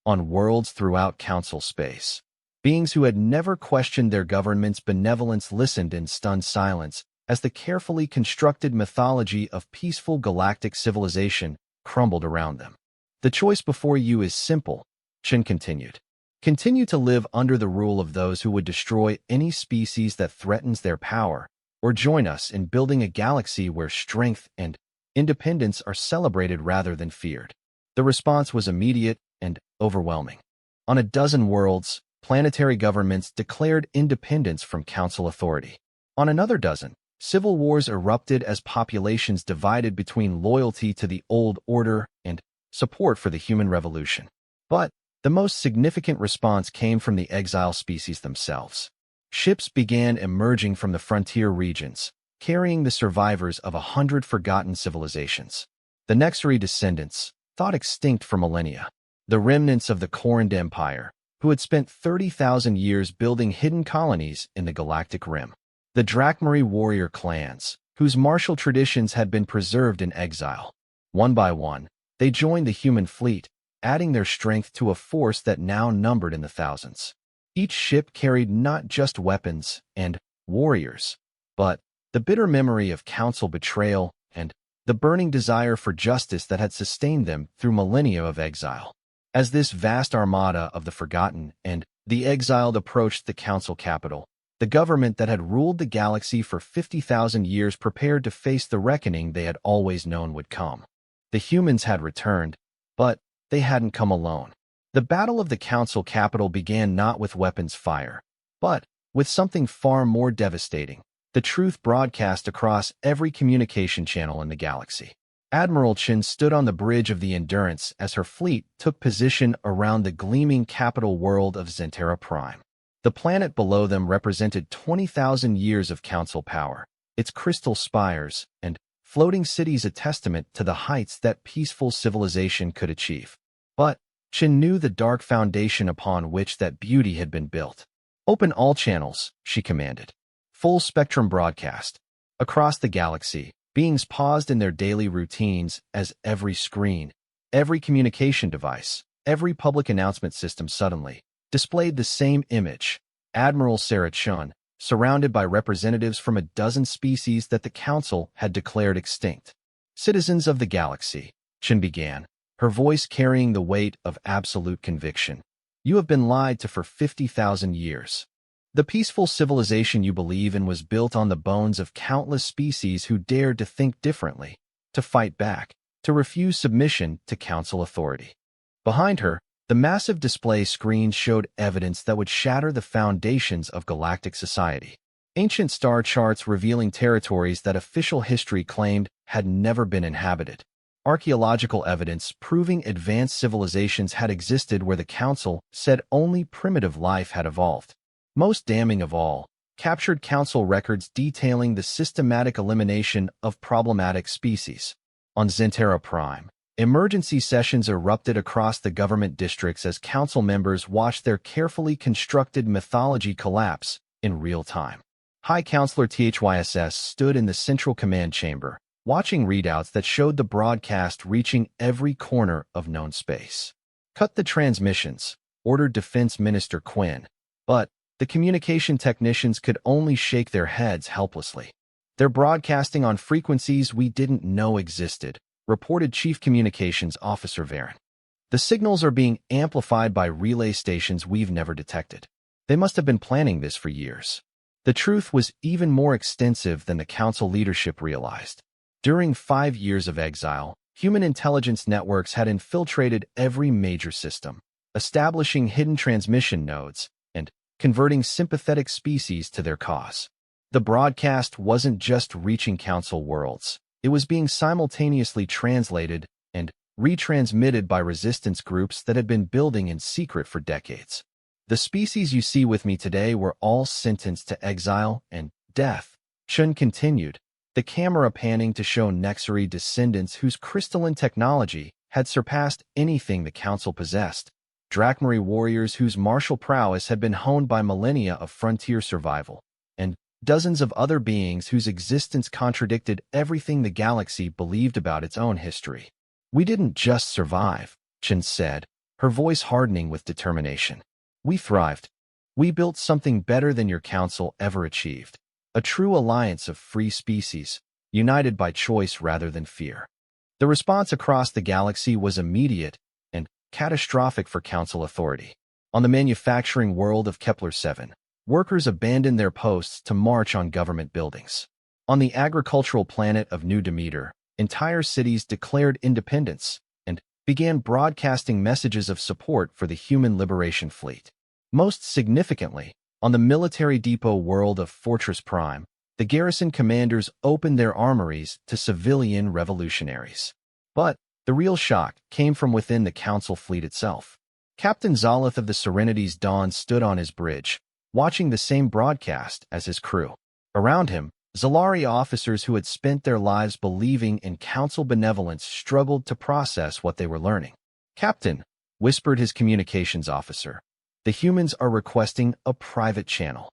On worlds throughout Council space, beings who had never questioned their government's benevolence listened in stunned silence as the carefully constructed mythology of peaceful galactic civilization crumbled around them. The choice before you is simple, Chen continued. Continue to live under the rule of those who would destroy any species that threatens their power, or join us in building a galaxy where strength and independence are celebrated rather than feared. The response was immediate and overwhelming. On a dozen worlds, planetary governments declared independence from Council authority. On another dozen, civil wars erupted as populations divided between loyalty to the old order and support for the human revolution. But the most significant response came from the exile species themselves. Ships began emerging from the frontier regions, carrying the survivors of 100 forgotten civilizations. The Nexari descendants, thought extinct for millennia, the remnants of the Corrand Empire, who had spent 30,000 years building hidden colonies in the Galactic Rim. The Drakmari warrior clans, whose martial traditions had been preserved in exile. One by one, they joined the human fleet, adding their strength to a force that now numbered in the thousands. Each ship carried not just weapons and warriors, but the bitter memory of Council betrayal and the burning desire for justice that had sustained them through millennia of exile. As this vast armada of the forgotten and the exiled approached the Council capital, the government that had ruled the galaxy for 50,000 years prepared to face the reckoning they had always known would come. The humans had returned, but they hadn't come alone. The battle of the Council capital began not with weapons fire, but with something far more devastating: the truth broadcast across every communication channel in the galaxy. Admiral Chen stood on the bridge of the Endurance as her fleet took position around the gleaming capital world of Zentera Prime. The planet below them represented 20,000 years of Council power, its crystal spires and floating cities a testament to the heights that peaceful civilization could achieve. But Chen knew the dark foundation upon which that beauty had been built. Open all channels, she commanded. Full spectrum broadcast. Across the galaxy, beings paused in their daily routines as every screen, every communication device, every public announcement system suddenly displayed the same image: Admiral Sarah Chun, surrounded by representatives from a dozen species that the Council had declared extinct. Citizens of the galaxy, Chen began, her voice carrying the weight of absolute conviction. You have been lied to for 50,000 years. The peaceful civilization you believe in was built on the bones of countless species who dared to think differently, to fight back, to refuse submission to Council authority. Behind her, the massive display screen showed evidence that would shatter the foundations of galactic society. Ancient star charts revealing territories that official history claimed had never been inhabited. Archaeological evidence proving advanced civilizations had existed where the Council said only primitive life had evolved. Most damning of all, captured Council records detailing the systematic elimination of problematic species. On Zentera Prime, emergency sessions erupted across the government districts as Council members watched their carefully constructed mythology collapse in real time. High Counselor THYSS stood in the central command chamber, watching readouts that showed the broadcast reaching every corner of known space. Cut the transmissions, ordered Defense Minister Quinn, but the communication technicians could only shake their heads helplessly. They're broadcasting on frequencies we didn't know existed, reported Chief Communications Officer Varen. The signals are being amplified by relay stations we've never detected. They must have been planning this for years. The truth was even more extensive than the Council leadership realized. During 5 years of exile, human intelligence networks had infiltrated every major system, establishing hidden transmission nodes and converting sympathetic species to their cause. The broadcast wasn't just reaching Council worlds. It was being simultaneously translated and retransmitted by resistance groups that had been building in secret for decades. The species you see with me today were all sentenced to exile and death, Chun continued, the camera panning to show Nexari descendants whose crystalline technology had surpassed anything the Council possessed, Drakmari warriors whose martial prowess had been honed by millennia of frontier survival, and dozens of other beings whose existence contradicted everything the galaxy believed about its own history. We didn't just survive, Chen said, her voice hardening with determination. We thrived. We built something better than your council ever achieved. A true alliance of free species, united by choice rather than fear. The response across the galaxy was immediate and catastrophic for council authority. On the manufacturing world of Kepler-7, workers abandoned their posts to march on government buildings. On the agricultural planet of New Demeter, entire cities declared independence and began broadcasting messages of support for the human liberation fleet. Most significantly, on the military depot world of Fortress Prime, the garrison commanders opened their armories to civilian revolutionaries. But the real shock came from within the council fleet itself. Captain Zalith of the Serenity's Dawn stood on his bridge, watching the same broadcast as his crew. Around him, Zalari officers who had spent their lives believing in council benevolence struggled to process what they were learning. "Captain," whispered his communications officer, "the humans are requesting a private channel."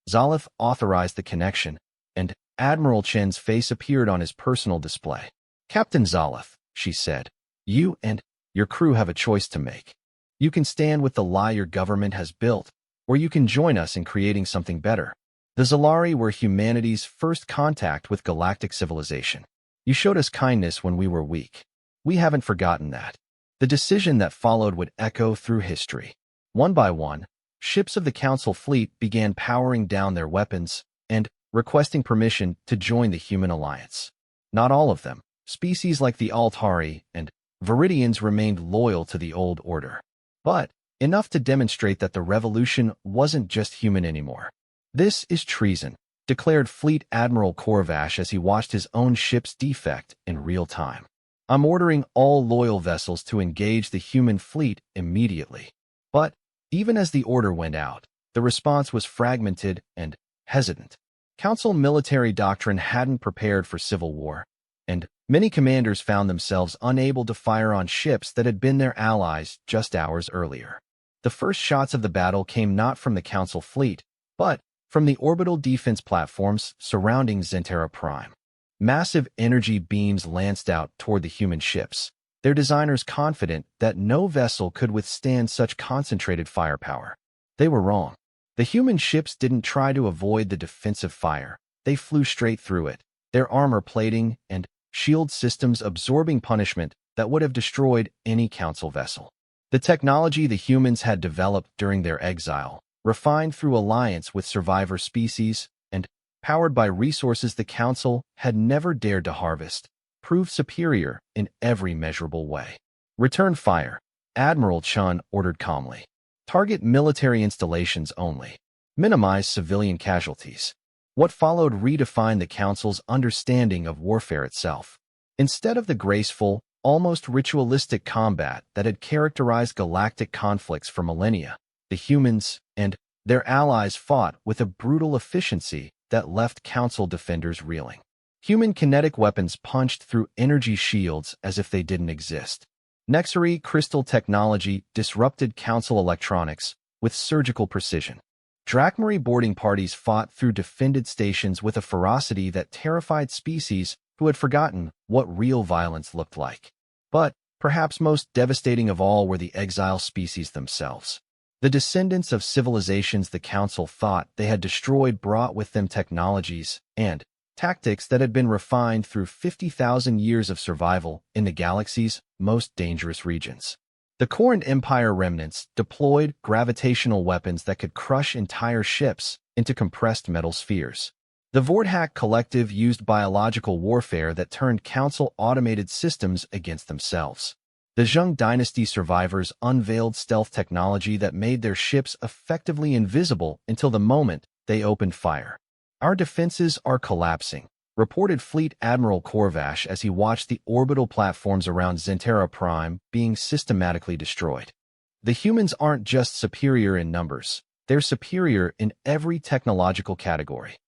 Zalith authorized the connection, and Admiral Chen's face appeared on his personal display. "Captain Zalith," she said, "you and your crew have a choice to make. You can stand with the lie your government has built, or you can join us in creating something better. The Zalari were humanity's first contact with galactic civilization. You showed us kindness when we were weak. We haven't forgotten that." The decision that followed would echo through history. One by one, ships of the Council fleet began powering down their weapons and requesting permission to join the human alliance. Not all of them. Species like the Altari and Viridians remained loyal to the old order. But enough to demonstrate that the revolution wasn't just human anymore. "This is treason," declared Fleet Admiral Korvash as he watched his own ship's defect in real time. "I'm ordering all loyal vessels to engage the human fleet immediately." But even as the order went out, the response was fragmented and hesitant. Council military doctrine hadn't prepared for civil war, and many commanders found themselves unable to fire on ships that had been their allies just hours earlier. The first shots of the battle came not from the Council fleet, but from the orbital defense platforms surrounding Zentera Prime. Massive energy beams lanced out toward the human ships, their designers confident that no vessel could withstand such concentrated firepower. They were wrong. The human ships didn't try to avoid the defensive fire. They flew straight through it, their armor plating and shield systems absorbing punishment that would have destroyed any Council vessel. The technology the humans had developed during their exile, refined through alliance with survivor species, and powered by resources the Council had never dared to harvest, proved superior in every measurable way. "Return fire," Admiral Chun ordered calmly. "Target military installations only. Minimize civilian casualties." What followed redefined the Council's understanding of warfare itself. Instead of the graceful, almost ritualistic combat that had characterized galactic conflicts for millennia, the humans and their allies fought with a brutal efficiency that left Council defenders reeling. Human kinetic weapons punched through energy shields as if they didn't exist. Nexari crystal technology disrupted Council electronics with surgical precision. Drakmari boarding parties fought through defended stations with a ferocity that terrified species who had forgotten what real violence looked like. But perhaps most devastating of all were the exile species themselves. The descendants of civilizations the Council thought they had destroyed brought with them technologies and tactics that had been refined through 50,000 years of survival in the galaxy's most dangerous regions. The Corran Empire remnants deployed gravitational weapons that could crush entire ships into compressed metal spheres. The Vordhak Collective used biological warfare that turned Council automated systems against themselves. The Zheng Dynasty survivors unveiled stealth technology that made their ships effectively invisible until the moment they opened fire. "Our defenses are collapsing," reported Fleet Admiral Korvash as he watched the orbital platforms around Zentera Prime being systematically destroyed. "The humans aren't just superior in numbers, they're superior in every technological category."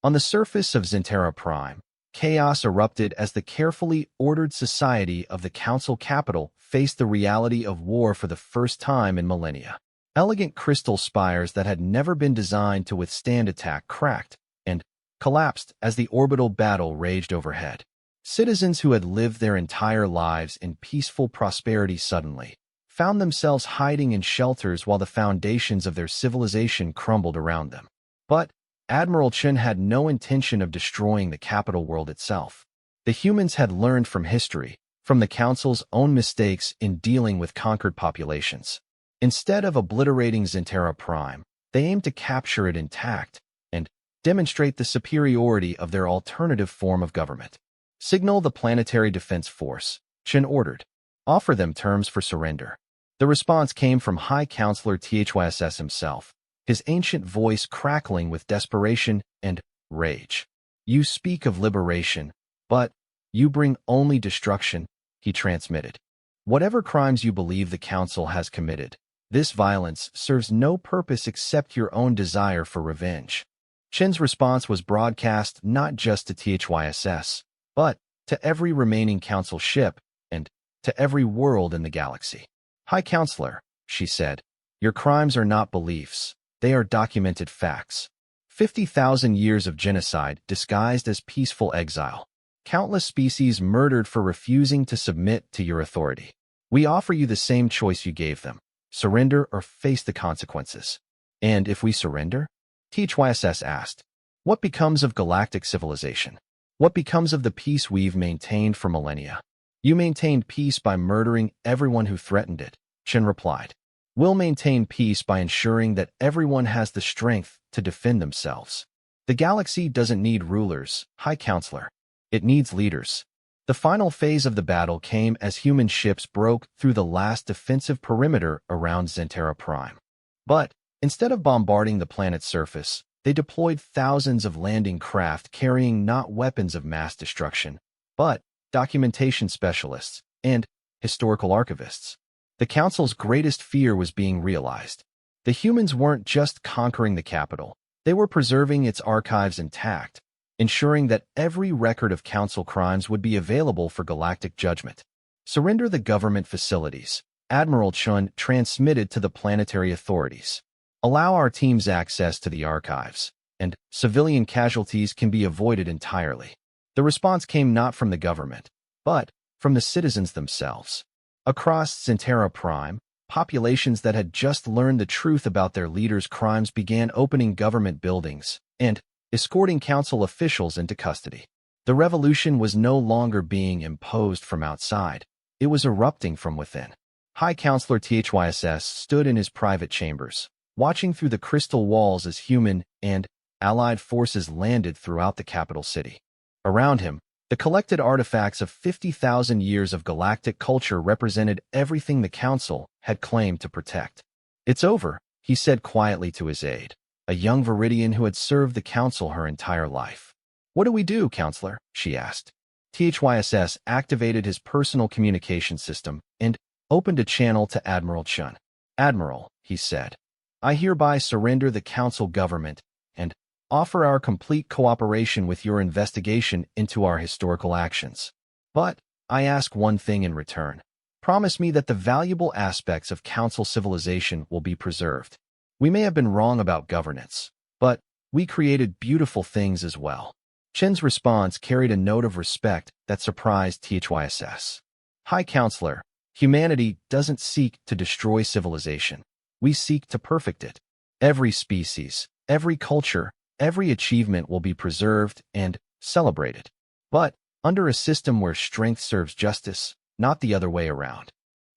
On the surface of Zentera Prime, chaos erupted as the carefully ordered society of the Council capital faced the reality of war for the first time in millennia. Elegant crystal spires that had never been designed to withstand attack cracked, and collapsed as the orbital battle raged overhead. Citizens who had lived their entire lives in peaceful prosperity suddenly found themselves hiding in shelters while the foundations of their civilization crumbled around them. But Admiral Chen had no intention of destroying the capital world itself. The humans had learned from history, from the Council's own mistakes in dealing with conquered populations. Instead of obliterating Zentera Prime, they aimed to capture it intact and demonstrate the superiority of their alternative form of government. Signal the Planetary Defense Force, Chen ordered. Offer them terms for surrender. The response came from High Counselor THYSS himself, his ancient voice crackling with desperation and rage. You speak of liberation, but you bring only destruction, he transmitted. Whatever crimes you believe the Council has committed, this violence serves no purpose except your own desire for revenge. Chen's response was broadcast not just to THYSS, but to every remaining Council ship and to every world in the galaxy. High Counselor, she said, your crimes are not beliefs, they are documented facts. 50,000 years of genocide disguised as peaceful exile. Countless species murdered for refusing to submit to your authority. We offer you the same choice you gave them. Surrender or face the consequences. And if we surrender? THYSS asked. What becomes of galactic civilization? What becomes of the peace we've maintained for millennia? You maintained peace by murdering everyone who threatened it, Chen replied. We'll maintain peace by ensuring that everyone has the strength to defend themselves. The galaxy doesn't need rulers, High Counselor. It needs leaders. The final phase of the battle came as human ships broke through the last defensive perimeter around Zentera Prime. But instead of bombarding the planet's surface, they deployed thousands of landing craft carrying not weapons of mass destruction, but documentation specialists and historical archivists. The Council's greatest fear was being realized. The humans weren't just conquering the capital, they were preserving its archives intact, ensuring that every record of Council crimes would be available for galactic judgment. Surrender the government facilities, Admiral Chun transmitted to the planetary authorities. Allow our teams access to the archives, and civilian casualties can be avoided entirely. The response came not from the government, but from the citizens themselves. Across Zentera Prime, populations that had just learned the truth about their leaders' crimes began opening government buildings and escorting Council officials into custody. The revolution was no longer being imposed from outside. It was erupting from within. High Counselor THYSS stood in his private chambers, watching through the crystal walls as human and allied forces landed throughout the capital city. Around him, the collected artifacts of 50,000 years of galactic culture represented everything the Council had claimed to protect. It's over, he said quietly to his aide, a young Viridian who had served the Council her entire life. What do we do, Counselor? She asked. THYSS activated his personal communication system and opened a channel to Admiral Chun. Admiral, he said, I hereby surrender the Council government and offer our complete cooperation with your investigation into our historical actions. But I ask one thing in return. Promise me that the valuable aspects of Council civilization will be preserved. We may have been wrong about governance, but we created beautiful things as well. Chen's response carried a note of respect that surprised THYSS. High Counselor, humanity doesn't seek to destroy civilization. We seek to perfect it. Every species, every culture, every achievement will be preserved and celebrated. But under a system where strength serves justice, not the other way around.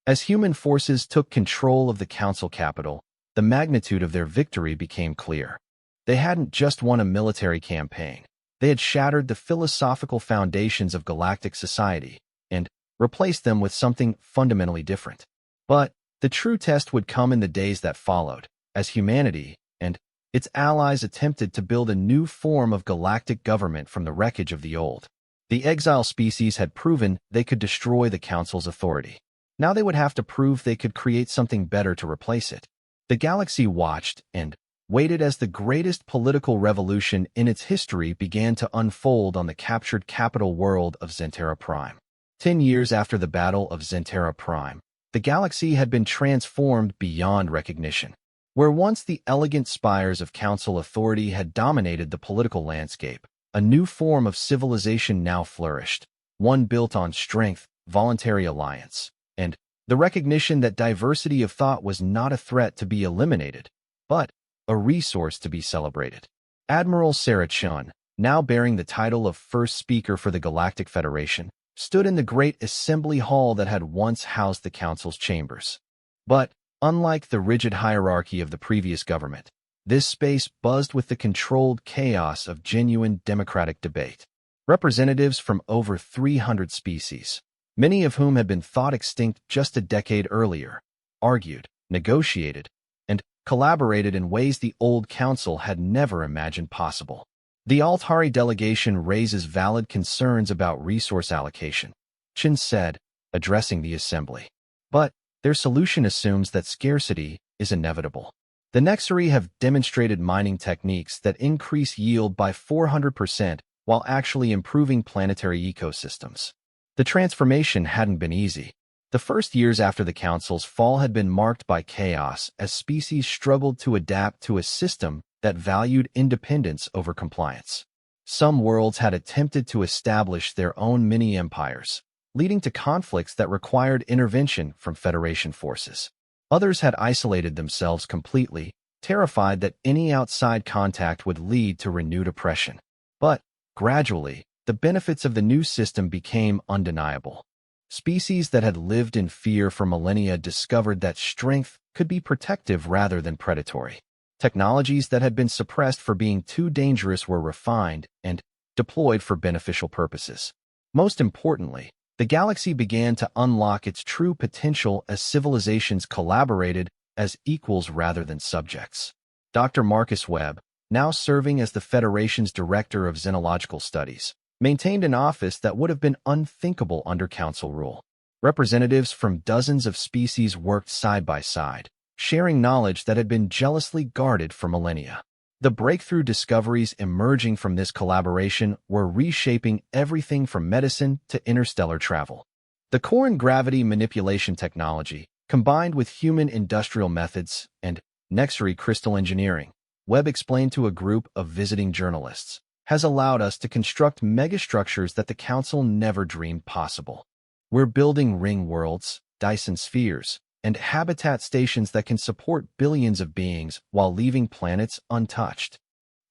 As human forces took control of the Council capital, the magnitude of their victory became clear. They hadn't just won a military campaign. They had shattered the philosophical foundations of galactic society and replaced them with something fundamentally different. But the true test would come in the days that followed, as humanity and its allies attempted to build a new form of galactic government from the wreckage of the old. The exile species had proven they could destroy the Council's authority. Now they would have to prove they could create something better to replace it. The galaxy watched and waited as the greatest political revolution in its history began to unfold on the captured capital world of Zentera Prime. 10 years after the Battle of Zentera Prime, the galaxy had been transformed beyond recognition. Where once the elegant spires of Council authority had dominated the political landscape, a new form of civilization now flourished, one built on strength, voluntary alliance, and the recognition that diversity of thought was not a threat to be eliminated, but a resource to be celebrated. Admiral Sarah Chun, now bearing the title of First Speaker for the Galactic Federation, stood in the great assembly hall that had once housed the Council's chambers. But, unlike the rigid hierarchy of the previous government, this space buzzed with the controlled chaos of genuine democratic debate. Representatives from over 300 species, many of whom had been thought extinct just a decade earlier, argued, negotiated, and collaborated in ways the old council had never imagined possible. The Altari delegation raises valid concerns about resource allocation, Chin said, addressing the assembly. But their solution assumes that scarcity is inevitable. The Nexari have demonstrated mining techniques that increase yield by 400% while actually improving planetary ecosystems. The transformation hadn't been easy. The first years after the Council's fall had been marked by chaos as species struggled to adapt to a system that valued independence over compliance. Some worlds had attempted to establish their own mini-empires, leading to conflicts that required intervention from Federation forces. Others had isolated themselves completely, terrified that any outside contact would lead to renewed oppression. But, gradually, the benefits of the new system became undeniable. Species that had lived in fear for millennia discovered that strength could be protective rather than predatory. Technologies that had been suppressed for being too dangerous were refined and deployed for beneficial purposes. Most importantly, the galaxy began to unlock its true potential as civilizations collaborated as equals rather than subjects. Dr. Marcus Webb, now serving as the Federation's Director of Xenological Studies, maintained an office that would have been unthinkable under Council rule. Representatives from dozens of species worked side by side, sharing knowledge that had been jealously guarded for millennia. The breakthrough discoveries emerging from this collaboration were reshaping everything from medicine to interstellar travel. The Corn gravity manipulation technology, combined with human industrial methods and Nexari crystal engineering, Webb explained to a group of visiting journalists, has allowed us to construct megastructures that the Council never dreamed possible. We're building ring worlds, Dyson spheres, and habitat stations that can support billions of beings while leaving planets untouched.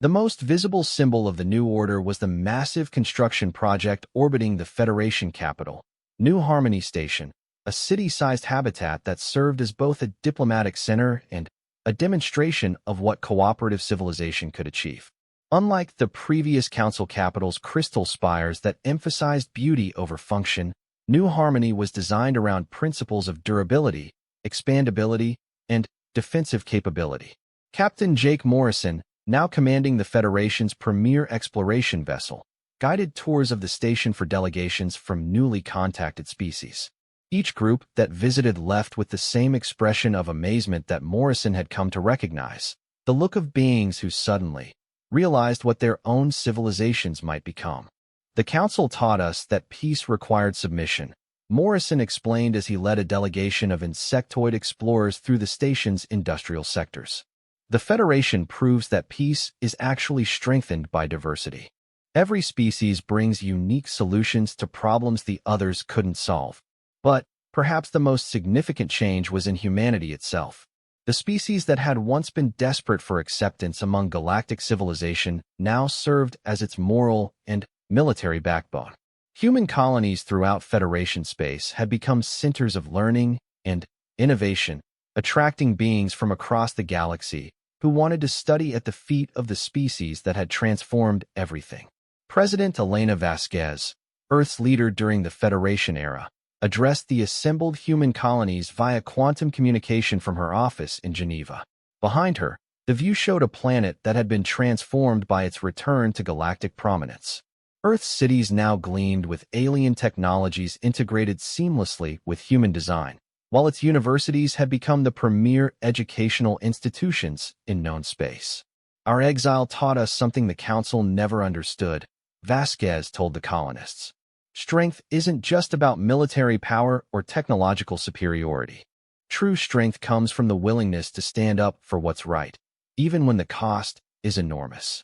The most visible symbol of the New Order was the massive construction project orbiting the Federation capital, New Harmony Station, a city-sized habitat that served as both a diplomatic center and a demonstration of what cooperative civilization could achieve. Unlike the previous Council capital's crystal spires that emphasized beauty over function, New Harmony was designed around principles of durability, expandability, and defensive capability. Captain Jake Morrison, now commanding the Federation's premier exploration vessel, guided tours of the station for delegations from newly contacted species. Each group that visited left with the same expression of amazement that Morrison had come to recognize, the look of beings who suddenly realized what their own civilizations might become. The Council taught us that peace required submission, Morrison explained as he led a delegation of insectoid explorers through the station's industrial sectors. The Federation proves that peace is actually strengthened by diversity. Every species brings unique solutions to problems the others couldn't solve. But perhaps the most significant change was in humanity itself. The species that had once been desperate for acceptance among galactic civilization now served as its moral and military backbone. Human colonies throughout Federation space had become centers of learning and innovation, attracting beings from across the galaxy who wanted to study at the feet of the species that had transformed everything. President Elena Vasquez, Earth's leader during the Federation era, addressed the assembled human colonies via quantum communication from her office in Geneva. Behind her, the view showed a planet that had been transformed by its return to galactic prominence. Earth's cities now gleamed with alien technologies integrated seamlessly with human design, while its universities had become the premier educational institutions in known space. Our exile taught us something the Council never understood, Vasquez told the colonists. Strength isn't just about military power or technological superiority. True strength comes from the willingness to stand up for what's right, even when the cost is enormous.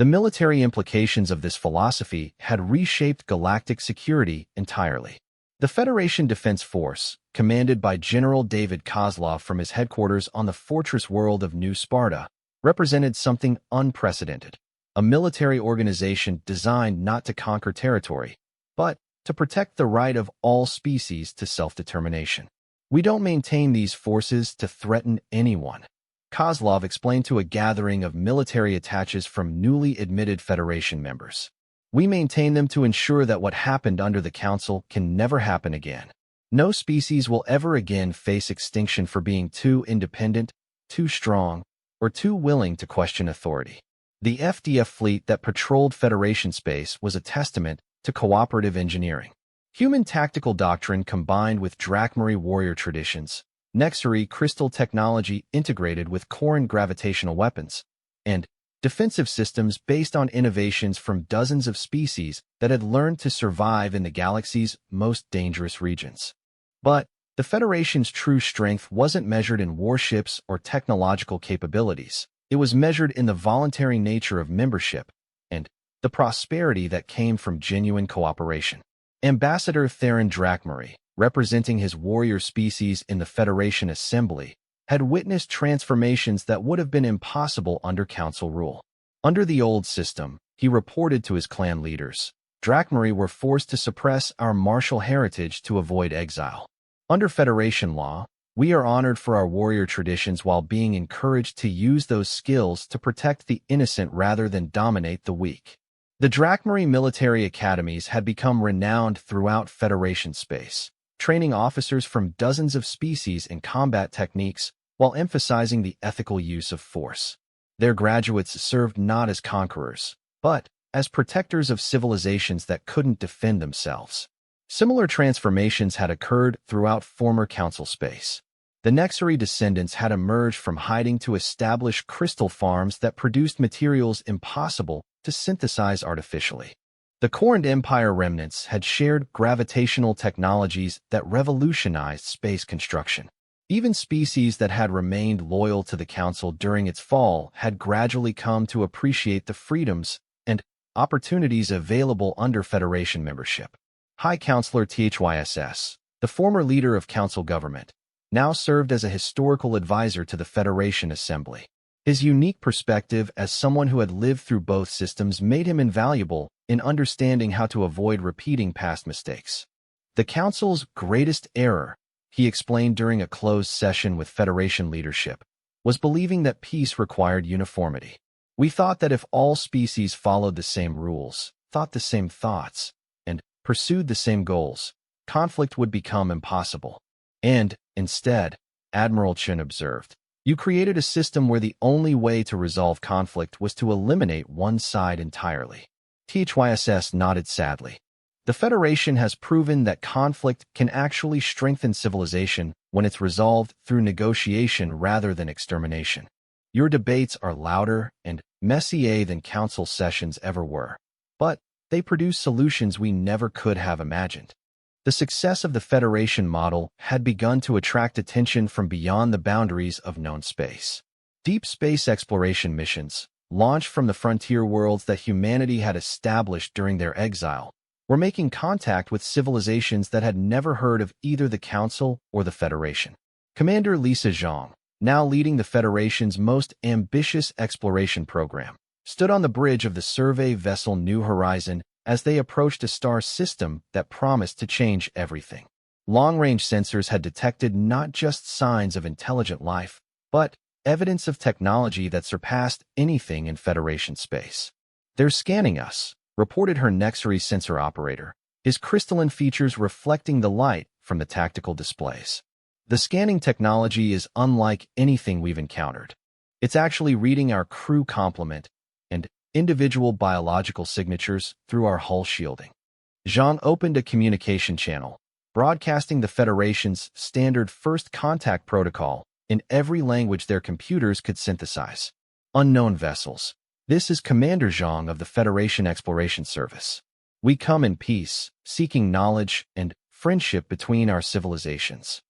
The military implications of this philosophy had reshaped galactic security entirely. The Federation Defense Force, commanded by General David Kozlov from his headquarters on the fortress world of New Sparta, represented something unprecedented. A military organization designed not to conquer territory, but to protect the right of all species to self-determination. We don't maintain these forces to threaten anyone, Kozlov explained to a gathering of military attaches from newly admitted Federation members. We maintain them to ensure that what happened under the Council can never happen again. No species will ever again face extinction for being too independent, too strong, or too willing to question authority. The FDF fleet that patrolled Federation space was a testament to cooperative engineering. Human tactical doctrine combined with Drachmary warrior traditions, Nexary crystal technology integrated with Corran gravitational weapons, and defensive systems based on innovations from dozens of species that had learned to survive in the galaxy's most dangerous regions. But the Federation's true strength wasn't measured in warships or technological capabilities. It was measured in the voluntary nature of membership and the prosperity that came from genuine cooperation. Ambassador Theron Drachmary, representing his warrior species in the Federation Assembly, had witnessed transformations that would have been impossible under Council rule. Under the old system, he reported to his clan leaders, Drachmary were forced to suppress our martial heritage to avoid exile. Under Federation law, we are honored for our warrior traditions while being encouraged to use those skills to protect the innocent rather than dominate the weak. The Drachmary military academies had become renowned throughout Federation space, training officers from dozens of species in combat techniques while emphasizing the ethical use of force. Their graduates served not as conquerors, but as protectors of civilizations that couldn't defend themselves. Similar transformations had occurred throughout former Council space. The Nexary descendants had emerged from hiding to establish crystal farms that produced materials impossible to synthesize artificially. The Corran Empire remnants had shared gravitational technologies that revolutionized space construction. Even species that had remained loyal to the Council during its fall had gradually come to appreciate the freedoms and opportunities available under Federation membership. High Counselor THYSS, the former leader of Council government, now served as a historical advisor to the Federation Assembly. His unique perspective as someone who had lived through both systems made him invaluable in understanding how to avoid repeating past mistakes. The Council's greatest error, he explained during a closed session with Federation leadership, was believing that peace required uniformity. We thought that if all species followed the same rules, thought the same thoughts, and pursued the same goals, conflict would become impossible. And, instead, Admiral Chen observed, you created a system where the only way to resolve conflict was to eliminate one side entirely. THYSS nodded sadly. The Federation has proven that conflict can actually strengthen civilization when it's resolved through negotiation rather than extermination. Your debates are louder and messier than Council sessions ever were, but they produce solutions we never could have imagined. The success of the Federation model had begun to attract attention from beyond the boundaries of known space. Deep space exploration missions, launched from the frontier worlds that humanity had established during their exile, were making contact with civilizations that had never heard of either the Council or the Federation. Commander Lisa Zhang, now leading the Federation's most ambitious exploration program, stood on the bridge of the survey vessel New Horizon as they approached a star system that promised to change everything. Long-range sensors had detected not just signs of intelligent life, but evidence of technology that surpassed anything in Federation space. They're scanning us, reported her Nexary sensor operator, his crystalline features reflecting the light from the tactical displays. The scanning technology is unlike anything we've encountered. It's actually reading our crew complement and individual biological signatures through our hull shielding. Zhang opened a communication channel, broadcasting the Federation's standard first contact protocol in every language their computers could synthesize. Unknown vessels. This is Commander Zhang of the Federation Exploration Service. We come in peace, seeking knowledge and friendship between our civilizations.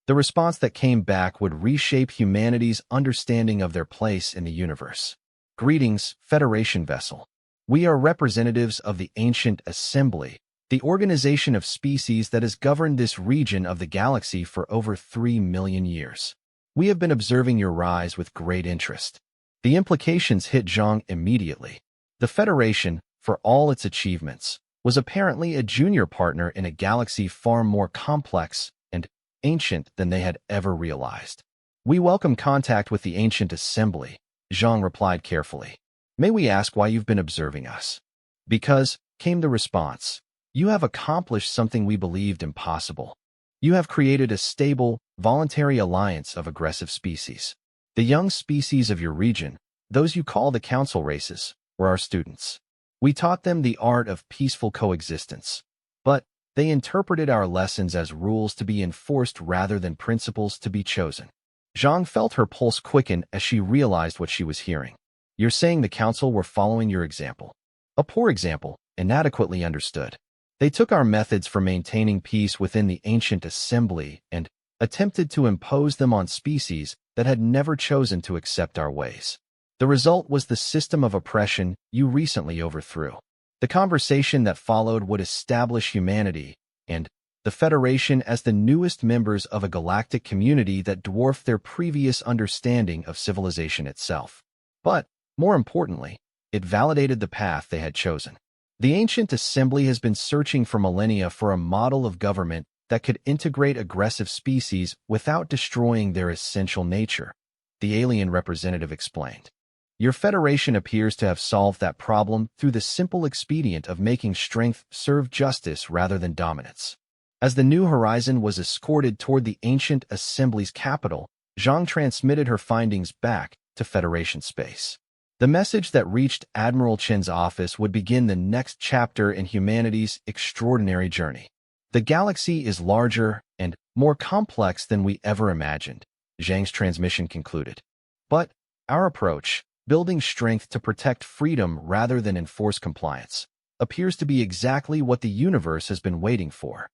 The response that came back would reshape humanity's understanding of their place in the universe. Greetings, Federation vessel. We are representatives of the Ancient Assembly, the organization of species that has governed this region of the galaxy for over 3 million years. We have been observing your rise with great interest. The implications hit Zhang immediately. The Federation, for all its achievements, was apparently a junior partner in a galaxy far more complex and ancient than they had ever realized. We welcome contact with the Ancient Assembly, Zhang replied carefully. May we ask why you've been observing us? Because, came the response, you have accomplished something we believed impossible. You have created a stable, voluntary alliance of aggressive species. The young species of your region, those you call the council races, were our students. We taught them the art of peaceful coexistence, but they interpreted our lessons as rules to be enforced rather than principles to be chosen. Zhang felt her pulse quicken as she realized what she was hearing. You're saying the council were following your example. A poor example, inadequately understood. They took our methods for maintaining peace within the Ancient Assembly and attempted to impose them on species that had never chosen to accept our ways. The result was the system of oppression you recently overthrew. The conversation that followed would establish humanity and the Federation as the newest members of a galactic community that dwarfed their previous understanding of civilization itself. But, more importantly, it validated the path they had chosen. The Ancient Assembly has been searching for millennia for a model of government that could integrate aggressive species without destroying their essential nature, the alien representative explained. Your Federation appears to have solved that problem through the simple expedient of making strength serve justice rather than dominance. As the New Horizon was escorted toward the Ancient Assembly's capital, Zhang transmitted her findings back to Federation space. The message that reached Admiral Chen's office would begin the next chapter in humanity's extraordinary journey. The galaxy is larger and more complex than we ever imagined, Zhang's transmission concluded. But our approach, building strength to protect freedom rather than enforce compliance, appears to be exactly what the universe has been waiting for.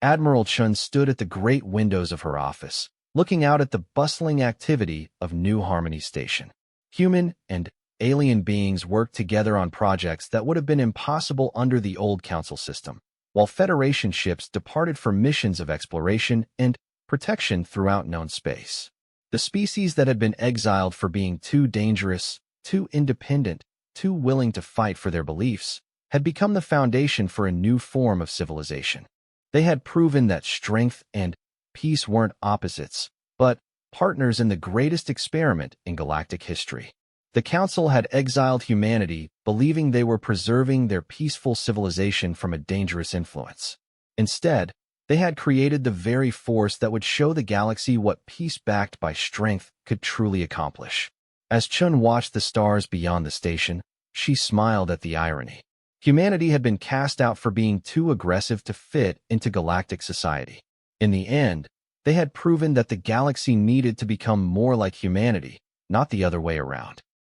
Admiral Chen stood at the great windows of her office, looking out at the bustling activity of New Harmony Station. Human and alien beings worked together on projects that would have been impossible under the old council system, while Federation ships departed for missions of exploration and protection throughout known space. The species that had been exiled for being too dangerous, too independent, too willing to fight for their beliefs, had become the foundation for a new form of civilization. They had proven that strength and peace weren't opposites, but partners in the greatest experiment in galactic history. The Council had exiled humanity, believing they were preserving their peaceful civilization from a dangerous influence. Instead, they had created the very force that would show the galaxy what peace backed by strength could truly accomplish. As Chun watched the stars beyond the station, she smiled at the irony. Humanity had been cast out for being too aggressive to fit into galactic society. In the end, they had proven that the galaxy needed to become more like humanity, not the other way around.